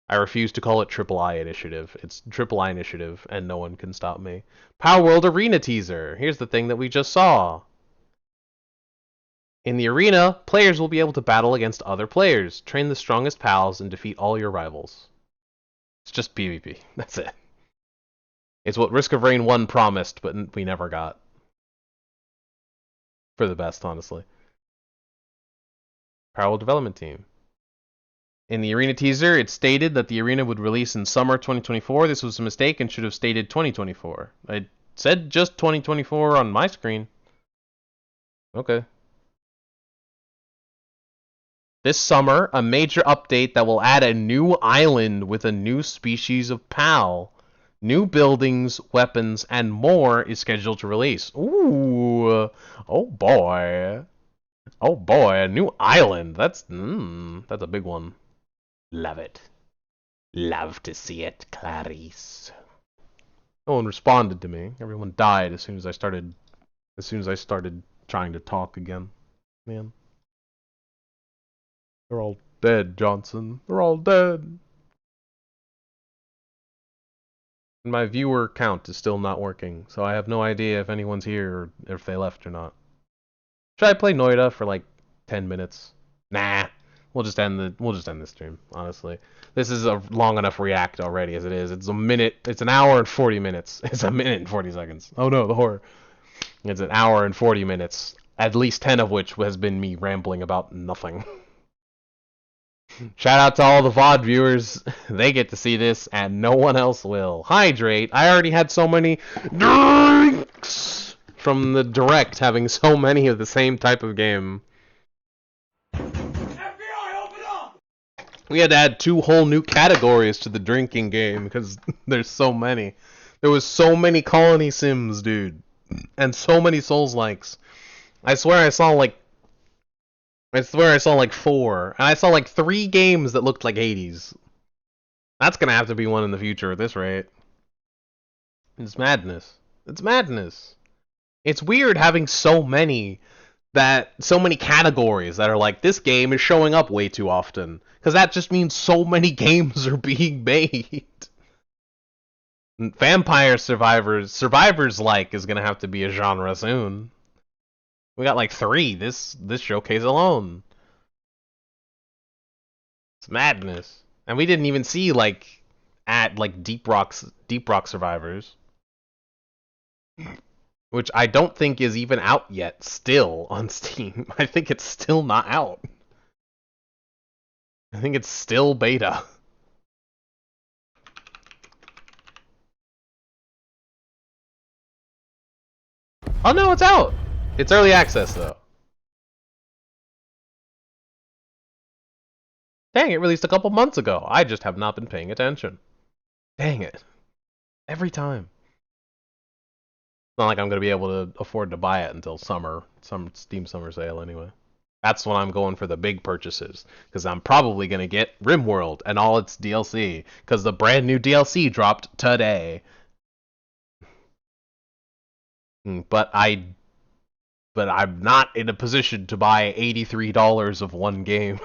I refuse to call it Triple-i-initiative. It's Triple-i-initiative, and no one can stop me. Power World Arena teaser! Here's the thing that we just saw. In the arena, players will be able to battle against other players, train the strongest pals, and defeat all your rivals. It's just PvP. That's it. It's what Risk of Rain 1 promised, but we never got. For the best, honestly. Parallel Development Team. In the arena teaser, it stated that the arena would release in summer 2024. This was a mistake and should have stated 2024. I said just 2024 on my screen. Okay. This summer, a major update that will add a new island with a new species of PAL. New buildings, weapons, and more is scheduled to release. Ooh. Oh boy. Oh boy, a new island. That's a big one. Love it. Love to see it, Clarice. No one responded to me. Everyone died as soon as I started trying to talk again. Man. They're all dead, Johnson. They're all dead. My viewer count is still not working, so I have no idea if anyone's here or if they left or not. Should I play Noida for like 10 minutes? Nah. We'll just end the stream, honestly. This is a long enough react already as it is. It's an hour and 40 minutes. It's a minute and 40 seconds. Oh no, the horror. It's an hour and 40 minutes. At least 10 of which has been me rambling about nothing. Shout out to all the VOD viewers. They get to see this, and no one else will. Hydrate. I already had so many drinks from the direct, having so many of the same type of game. We had to add 2 whole new categories to the drinking game because there's so many. There was so many colony sims, dude, and so many Souls-likes. I swear I saw like 4, and I saw like 3 games that looked like Hades. That's gonna have to be one in the future at this rate. It's madness. It's madness. It's weird having so many categories that are like, this game is showing up way too often. Because that just means so many games are being made. Vampire Survivors like is gonna have to be a genre soon. We got like 3 this showcase alone. It's madness. And we didn't even see Deep Rock Survivors. Which I don't think is even out yet still on Steam. I think it's still not out. I think it's still beta. Oh no, it's out! It's early access though. Dang, it released a couple months ago. I just have not been paying attention. Dang it. Every time. It's not like I'm going to be able to afford to buy it until some Steam summer sale anyway. That's when I'm going for the big purchases, because I'm probably going to get RimWorld and all its DLC, because the brand new DLC dropped today. But I'm not in a position to buy $83 of one game.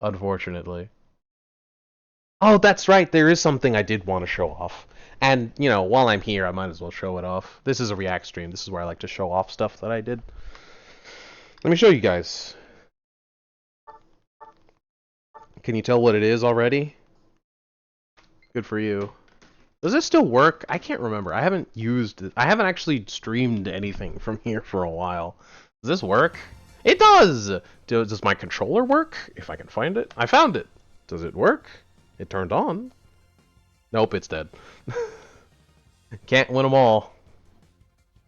Unfortunately. Oh, that's right, there is something I did want to show off. And, you know, while I'm here, I might as well show it off. This is a React stream. This is where I like to show off stuff that I did. Let me show you guys. Can you tell what it is already? Good for you. Does this still work? I can't remember. I haven't actually streamed anything from here for a while. Does this work? It does! Does my controller work? If I can find it. I found it. Does it work? It turned on. Nope, it's dead. Can't win them all.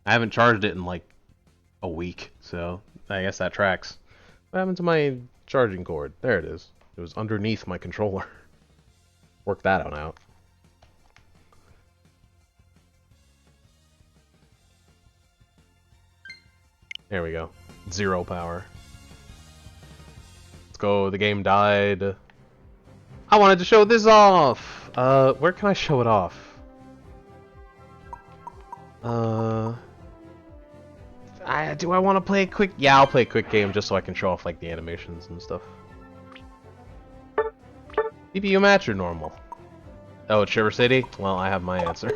I haven't charged it in like a week, so I guess that tracks. What happened to my charging cord? There it is. It was underneath my controller. Work that one out. There we go. 0 power. Let's go. The game died. I wanted to show this off! Where can I show it off? Do I want to play a quick... Yeah, I'll play a quick game just so I can show off, like, the animations and stuff. CPU match or normal? Oh, it's Shiver City? Well, I have my answer.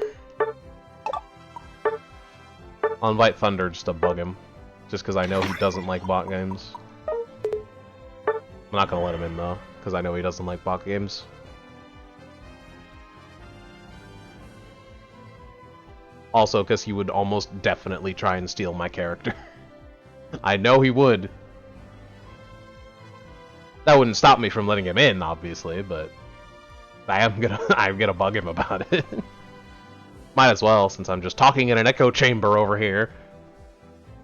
I'll invite Thunder just to bug him. Just because I know he doesn't like bot games. I'm not gonna let him in, though, because I know he doesn't like bot games. Also, because he would almost definitely try and steal my character. I know he would. That wouldn't stop me from letting him in, obviously, but I'm gonna bug him about it. Might as well, since I'm just talking in an echo chamber over here.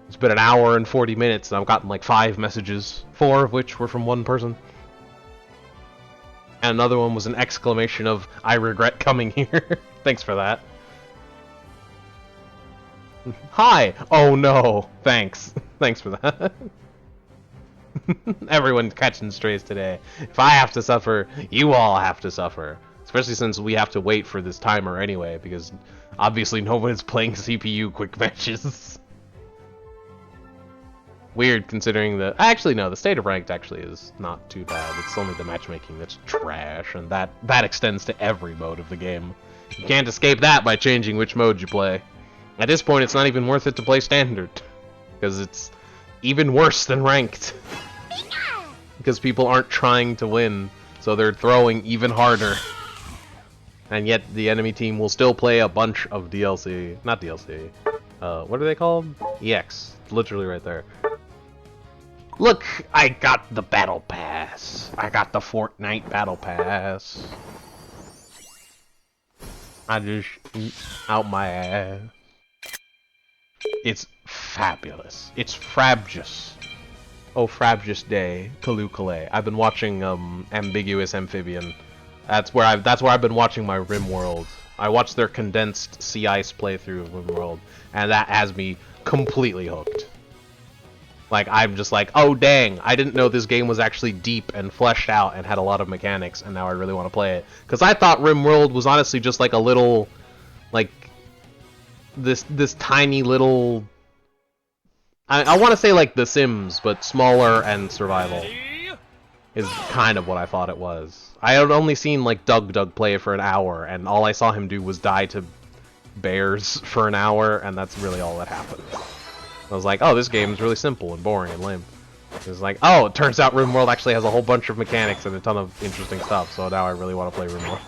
It's been an hour and 40 minutes, and I've gotten like 5 messages, 4 of which were from one person. And another one was an exclamation of, "I regret coming here." Thanks for that. Hi! Oh no! Thanks. Thanks for that. Everyone's catching strays today. If I have to suffer, you all have to suffer. Especially since we have to wait for this timer anyway, because obviously no one is playing CPU quick matches. Weird considering the... Actually, no, the state of ranked actually is not too bad. It's only the matchmaking that's trash, and that extends to every mode of the game. You can't escape that by changing which mode you play. At this point, it's not even worth it to play standard, because it's even worse than ranked. Because people aren't trying to win, so they're throwing even harder. And yet, the enemy team will still play a bunch of DLC. Not DLC. What are they called? EX. Literally right there. Look, I got the Battle Pass. I got the Fortnite Battle Pass. I just eat out my ass. It's fabulous. It's frabjous. Oh, frabjous day, Kalukale. I've been watching Ambiguous Amphibian. That's where I've been watching my RimWorld. I watched their condensed Sea Ice playthrough of RimWorld, and that has me completely hooked. Like, I'm just like, oh dang, I didn't know this game was actually deep and fleshed out and had a lot of mechanics, and now I really want to play it. Because I thought RimWorld was honestly just like a little, like, this tiny little... I want to say like The Sims, but smaller and survival. Is kind of what I thought it was. I had only seen like Doug play it for an hour, and all I saw him do was die to bears for an hour, and that's really all that happened. I was like, oh, this game is really simple and boring and lame. It was like, oh, it turns out RimWorld actually has a whole bunch of mechanics and a ton of interesting stuff, so now I really want to play RimWorld.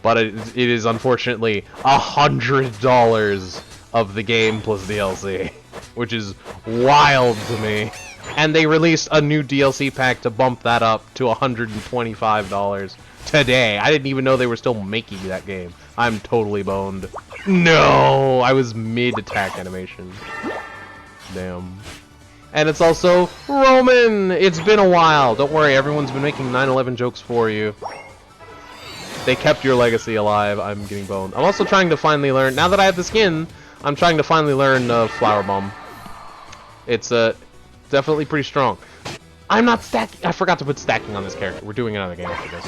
But it is unfortunately $100 of the game plus DLC, which is wild to me. And they released a new DLC pack to bump that up to $125 today. I didn't even know they were still making that game. I'm totally boned. No! I was mid-attack animation. Damn. And it's also Roman! It's been a while. Don't worry, everyone's been making 9/11 jokes for you. They kept your legacy alive. I'm getting boned. I'm also trying to finally learn... Now that I have the skin, I'm trying to finally learn Flower Bomb. It's definitely pretty strong. I'm not stacking... I forgot to put stacking on this character. We're doing another game after this.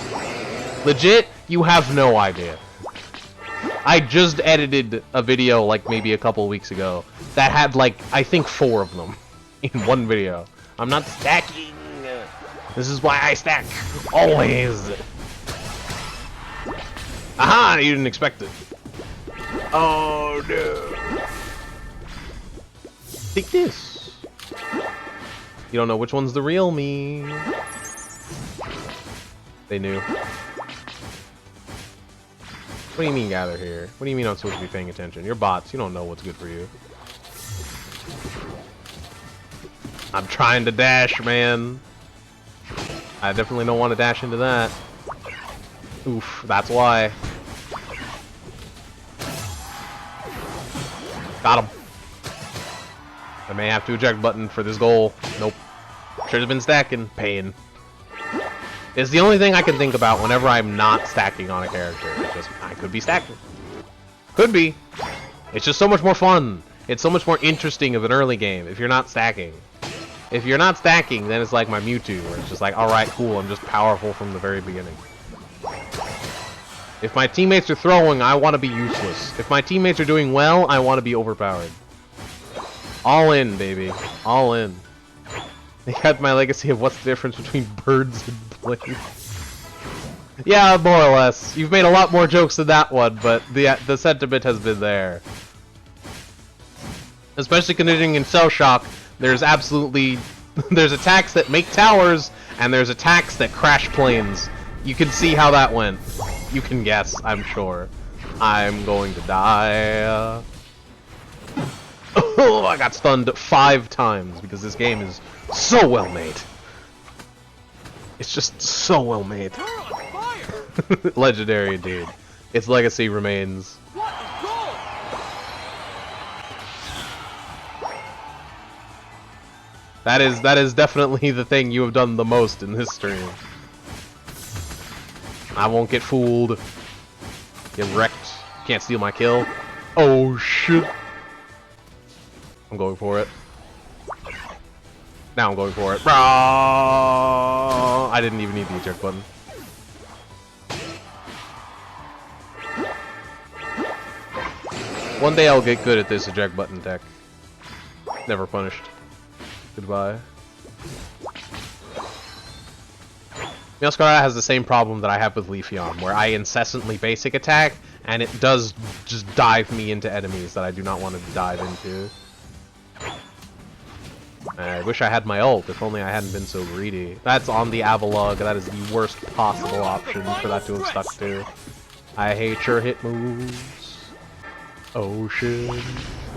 Legit, you have no idea. I just edited a video like maybe a couple weeks ago that had like, I think 4 of them in one video. I'm not stacking. This is why I stack. Always. Aha! You didn't expect it. Oh no. Take this. You don't know which one's the real me. They knew. What do you mean gather here? What do you mean I'm supposed to be paying attention? You're bots. You don't know what's good for you. I'm trying to dash, man. I definitely don't want to dash into that. Oof, that's why. Got him. I may have to eject button for this goal. Nope. Should have been stacking. Pain. It's the only thing I can think about whenever I'm not stacking on a character. It's just, I could be stacking. Could be. It's just so much more fun. It's so much more interesting of an early game if you're not stacking. If you're not stacking, then it's like my Mewtwo, where it's just like, alright, cool, I'm just powerful from the very beginning. If my teammates are throwing, I want to be useless. If my teammates are doing well, I want to be overpowered. All in, baby. All in. They had my legacy of what's the difference between birds and planes. Yeah, more or less. You've made a lot more jokes than that one, but the sentiment has been there. Especially considering in Cell Shock, there's absolutely... there's attacks that make towers, and there's attacks that crash planes. You can see how that went. You can guess, I'm sure. I'm going to die. Oh, I got stunned 5 times because this game is so well made. It's just so well made. Legendary indeed. Its legacy remains. That is definitely the thing you have done the most in this stream. I won't get fooled. Get wrecked. Can't steal my kill. Oh shit. I'm going for it. Now I'm going for it. I didn't even need the eject button. One day I'll get good at this eject button tech. Never punished. Goodbye. Meowscarada has the same problem that I have with Leafeon, where I incessantly basic attack, and it does just dive me into enemies that I do not want to dive into. I wish I had my ult, if only I hadn't been so greedy. That's on the Avalugg, that is the worst possible option for that to have stuck to. I hate your hit moves. Oh shit.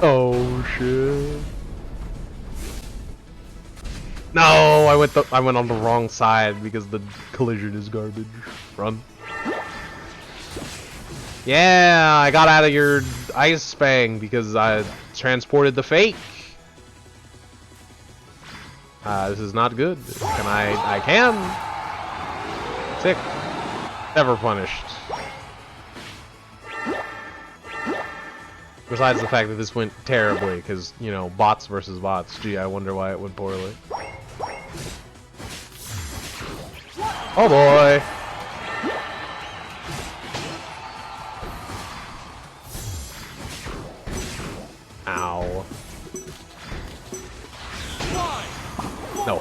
Oh shit. No, I went on the wrong side because the collision is garbage. Run. Yeah, I got out of your ice bang because I transported the fake. This is not good. Can I can. Sick. Never punished. Besides the fact that this went terribly, because, you know, bots versus bots. Gee, I wonder why it went poorly. Oh boy! Ow. No.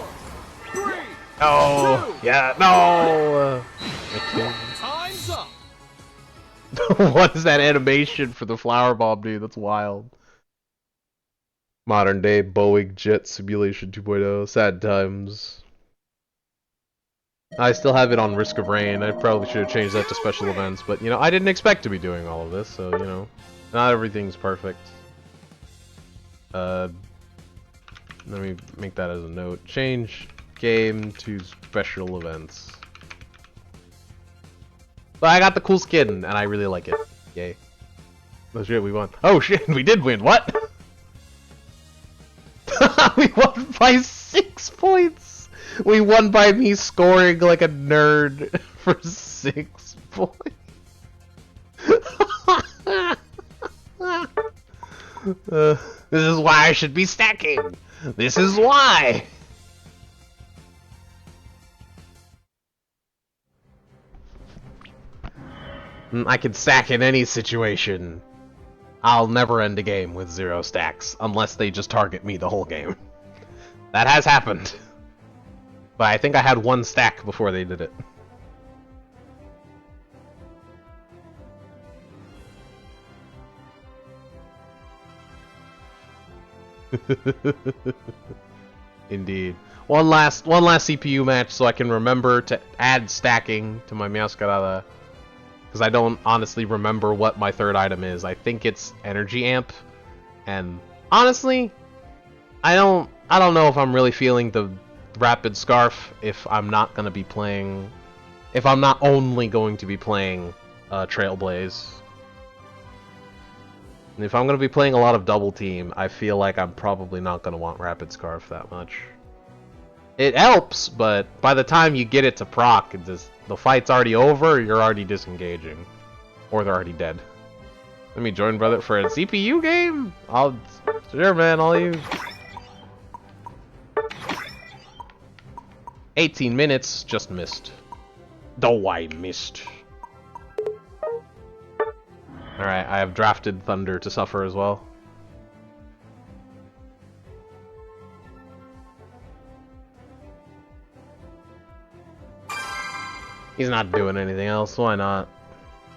No! Yeah, no! Time's up! What is that animation for the flower bomb, dude? That's wild. Modern day Boeing Jet Simulation 2.0. Sad times. I still have it on Risk of Rain. I probably should have changed that to special events, but, you know, I didn't expect to be doing all of this, so, you know, not everything's perfect. Let me make that as a note. Change game to special events. But I got the cool skin, and I really like it. Yay. Oh shit, we won. Oh shit, we did win. What? We won by 6 points! We won by me scoring like a nerd for 6 points. This is why I should be stacking! This is why! I can stack in any situation. I'll never end a game with 0 stacks, unless they just target me the whole game. That has happened. But I think I had 1 stack before they did it. Indeed. One last CPU match so I can remember to add stacking to my Meowscarada. Because I don't honestly remember what my 3rd item is. I think it's Energy Amp. And honestly, I don't know if I'm really feeling the Rapid Scarf if I'm not gonna be playing, if I'm not only going to be playing Trailblaze. And if I'm gonna be playing a lot of Double Team, I feel like I'm probably not gonna want Rapid Scarf that much. It helps, but by the time you get it to proc, the fight's already over, you're already disengaging. Or they're already dead. Let me join, brother, for a CPU game? Sure, man, all you. 18 minutes, just missed. Oh, I missed. Alright, I have drafted Thunder to suffer as well. He's not doing anything else, why not?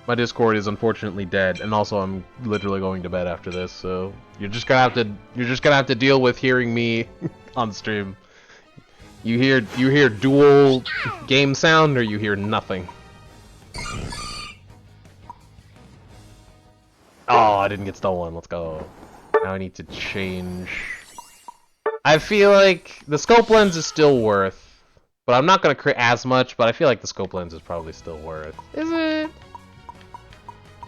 My Discord is unfortunately dead, and also I'm literally going to bed after this, so you're just gonna have to deal with hearing me on stream. You hear dual game sound, or you hear nothing. Oh, I didn't get stolen. Let's go. Now I need to change. I feel like the scope lens is still worth, but I'm not gonna create as much. But I feel like the scope lens is probably still worth. Is it?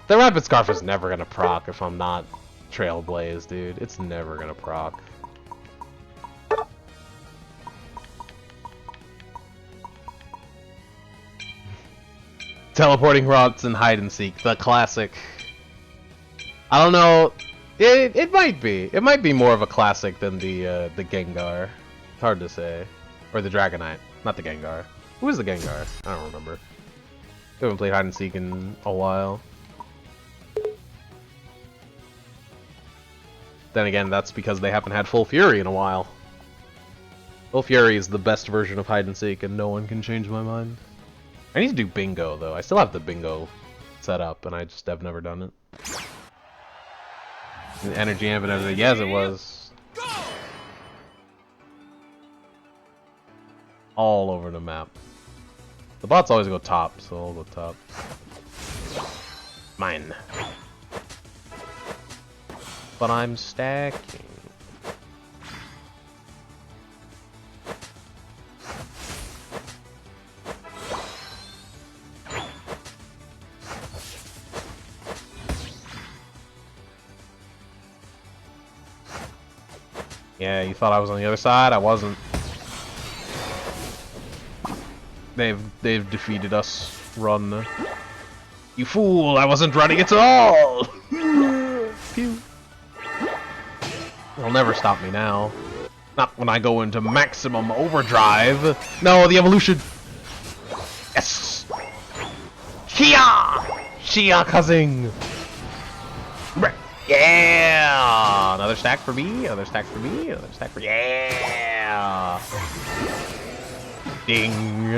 The Rapid Scarf is never gonna proc if I'm not Trailblaze, dude. It's never gonna proc. Teleporting rods and hide and seek, the classic. I don't know. It might be. It might be more of a classic than the Gengar. It's hard to say. Or the Dragonite, not the Gengar. Who is the Gengar? I don't remember. We haven't played hide and seek in a while. then again, that's because they haven't had Full Fury in a while. Full Fury is the best version of hide and seek, and no one can change my mind. I need to do bingo though. I still have the bingo set up, and I just have never done it. The energy amp and everything. Yes, it was. All over the map. The bots always go top, so I'll go top. Mine. But I'm stacking. Yeah, you thought I was on the other side? I wasn't. They've defeated us. Run. You fool! I wasn't running at all! Pew. They'll never stop me now. Not when I go into maximum overdrive. No, the evolution! Yes! Chia! Chia Kazing! Yeah! Another stack for me, another stack for me, another stack for... Yeah! Ding!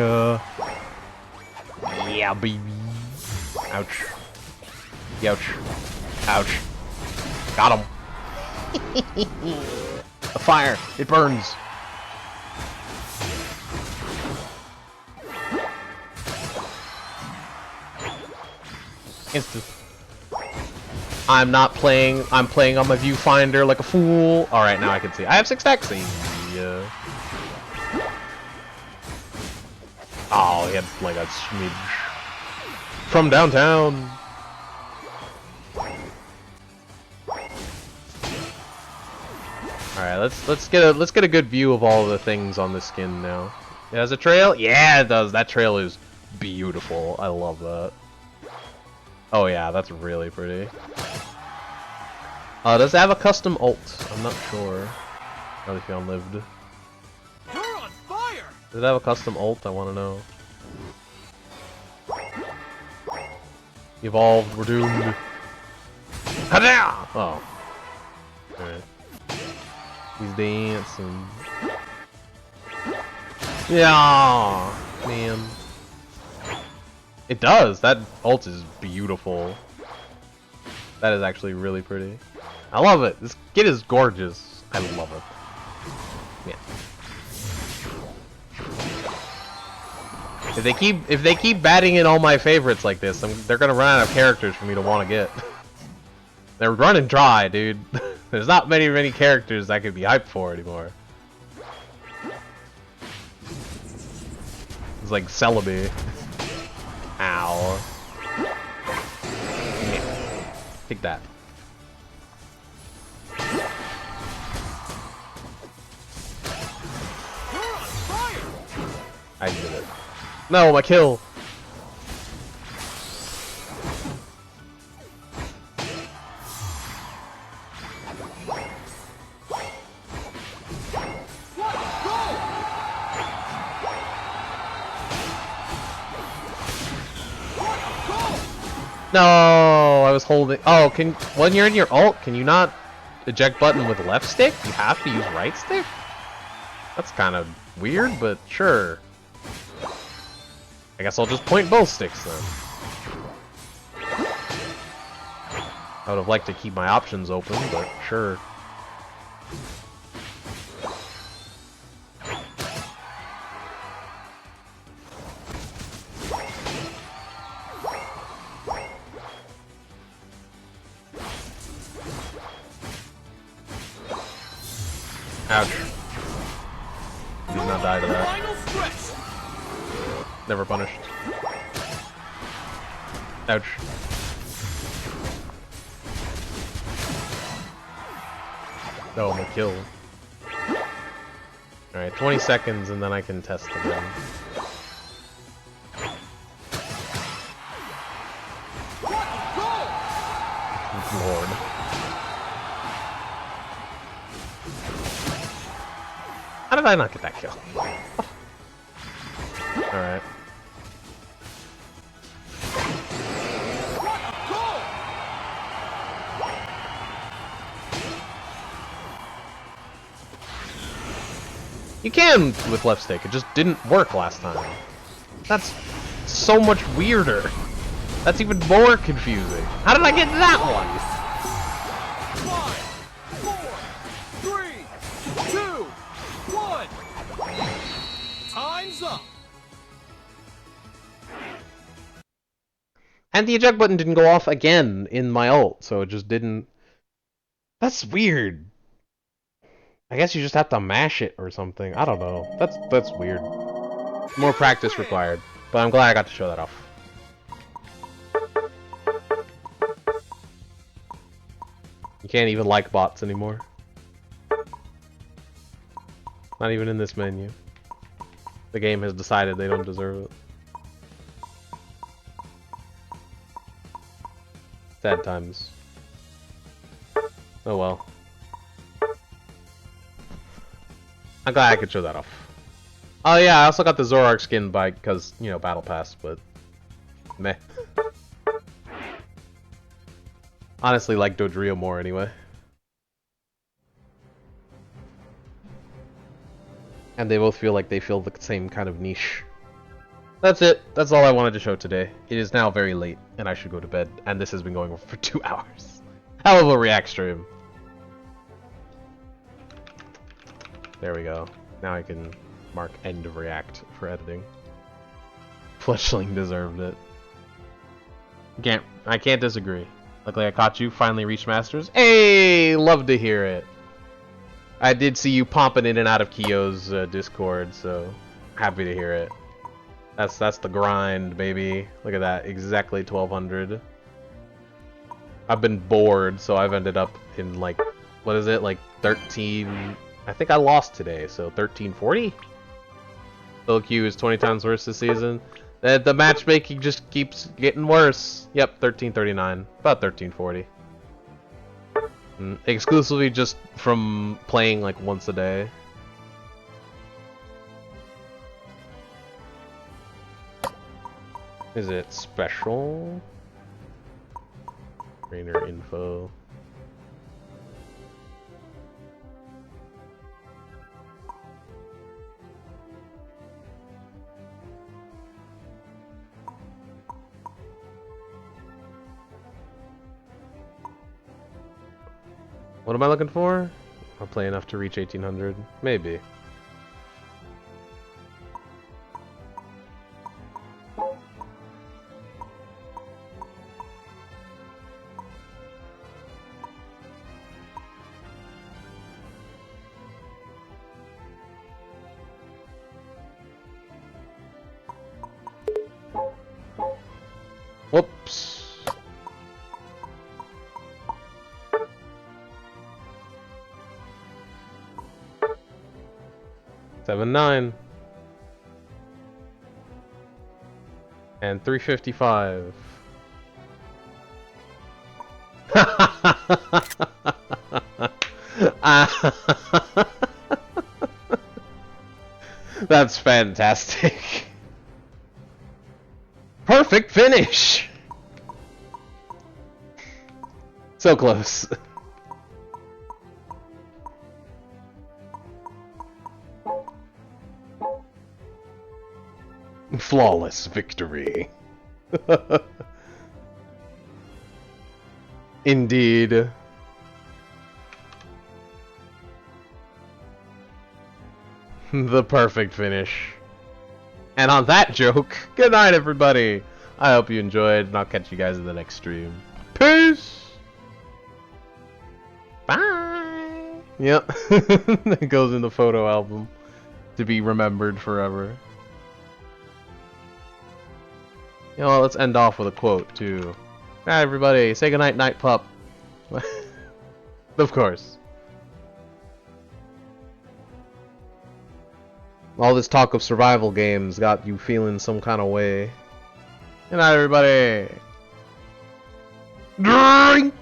Yeah, baby! Ouch. Ouch. Ouch. Got him. The fire, it burns. Instant. I'm not playing, I'm playing on my viewfinder like a fool. Alright, now I can see. I have 6 stacks. Yeah. Oh, he had like a smidge. From downtown. Alright, let's get a good view of all the things on this skin now. It has a trail? Yeah, it does. That trail is beautiful. I love that. Oh yeah, that's really pretty. Does it have a custom ult? I'm not sure. Now that you unlived. You're on fire! Does it have a custom ult? I want to know. Evolved, we're doomed. Oh. Alright. He's dancing. Yeah, man. It does. That ult is beautiful. That is actually really pretty. I love it. This kid is gorgeous. I love it. Yeah. If they keep batting in all my favorites like this, they're gonna run out of characters for me to want to get. They're running dry, dude. There's not many characters I could be hyped for anymore. It's like Celebi. Ow. Yeah. Take that. I did it. No, my kill! No, I was holding. Oh, when you're in your ult, can you not eject button with left stick? You have to use right stick? That's kind of weird, but sure. I guess I'll just point both sticks then. I would have liked to keep my options open, but sure. Ouch. Did not die to that. Never punished. Ouch. Oh, my kill. Alright, 20 seconds and then I can test again. Lord. How did I not get that kill? Alright. You can with left stick, it just didn't work last time. That's so much weirder. That's even more confusing. How did I get that one? 5, 4, 3, 2, 1. Time's up. And the eject button didn't go off again in my ult, so it just didn't... That's weird. I guess you just have to mash it or something. I don't know. That's weird. More practice required. But I'm glad I got to show that off. You can't even like bots anymore. Not even in this menu. The game has decided they don't deserve it. Sad times. Oh well. I'm glad I could show that off. Oh yeah, I also got the Zoroark skin because, you know, Battle Pass, but meh. Honestly, like Dodrio more anyway. And they both feel like they fill the same kind of niche. That's it. That's all I wanted to show today. It is now very late, and I should go to bed. And this has been going on for 2 hours. Hell of a react stream. There we go. Now I can mark end of react for editing. Fletchling deserved it. I can't disagree. Luckily I caught you, finally reached Masters. Hey! Love to hear it. I did see you popping in and out of Kyo's Discord, so happy to hear it. That's the grind, baby. Look at that, exactly 1200. I've been bored, so I've ended up in like, what is it, like 13... I think I lost today, so 1340? Solo queue is 20 times worse this season. The matchmaking just keeps getting worse. Yep, 1339. About 1340. Exclusively just from playing like once a day. Is it special? Trainer info. What am I looking for? I'll play enough to reach 1800. Maybe. Whoops. 7-9 and 355. That's fantastic. Perfect finish. So close. Flawless victory. Indeed. The perfect finish. And on that joke, good night everybody. I hope you enjoyed, and I'll catch you guys in the next stream. Peace! Bye! Yep. It goes in the photo album to be remembered forever. You know what, let's end off with a quote, too. Alright, everybody, say goodnight, Night Pup. Of course. All this talk of survival games got you feeling some kind of way. Good night, everybody. Drink!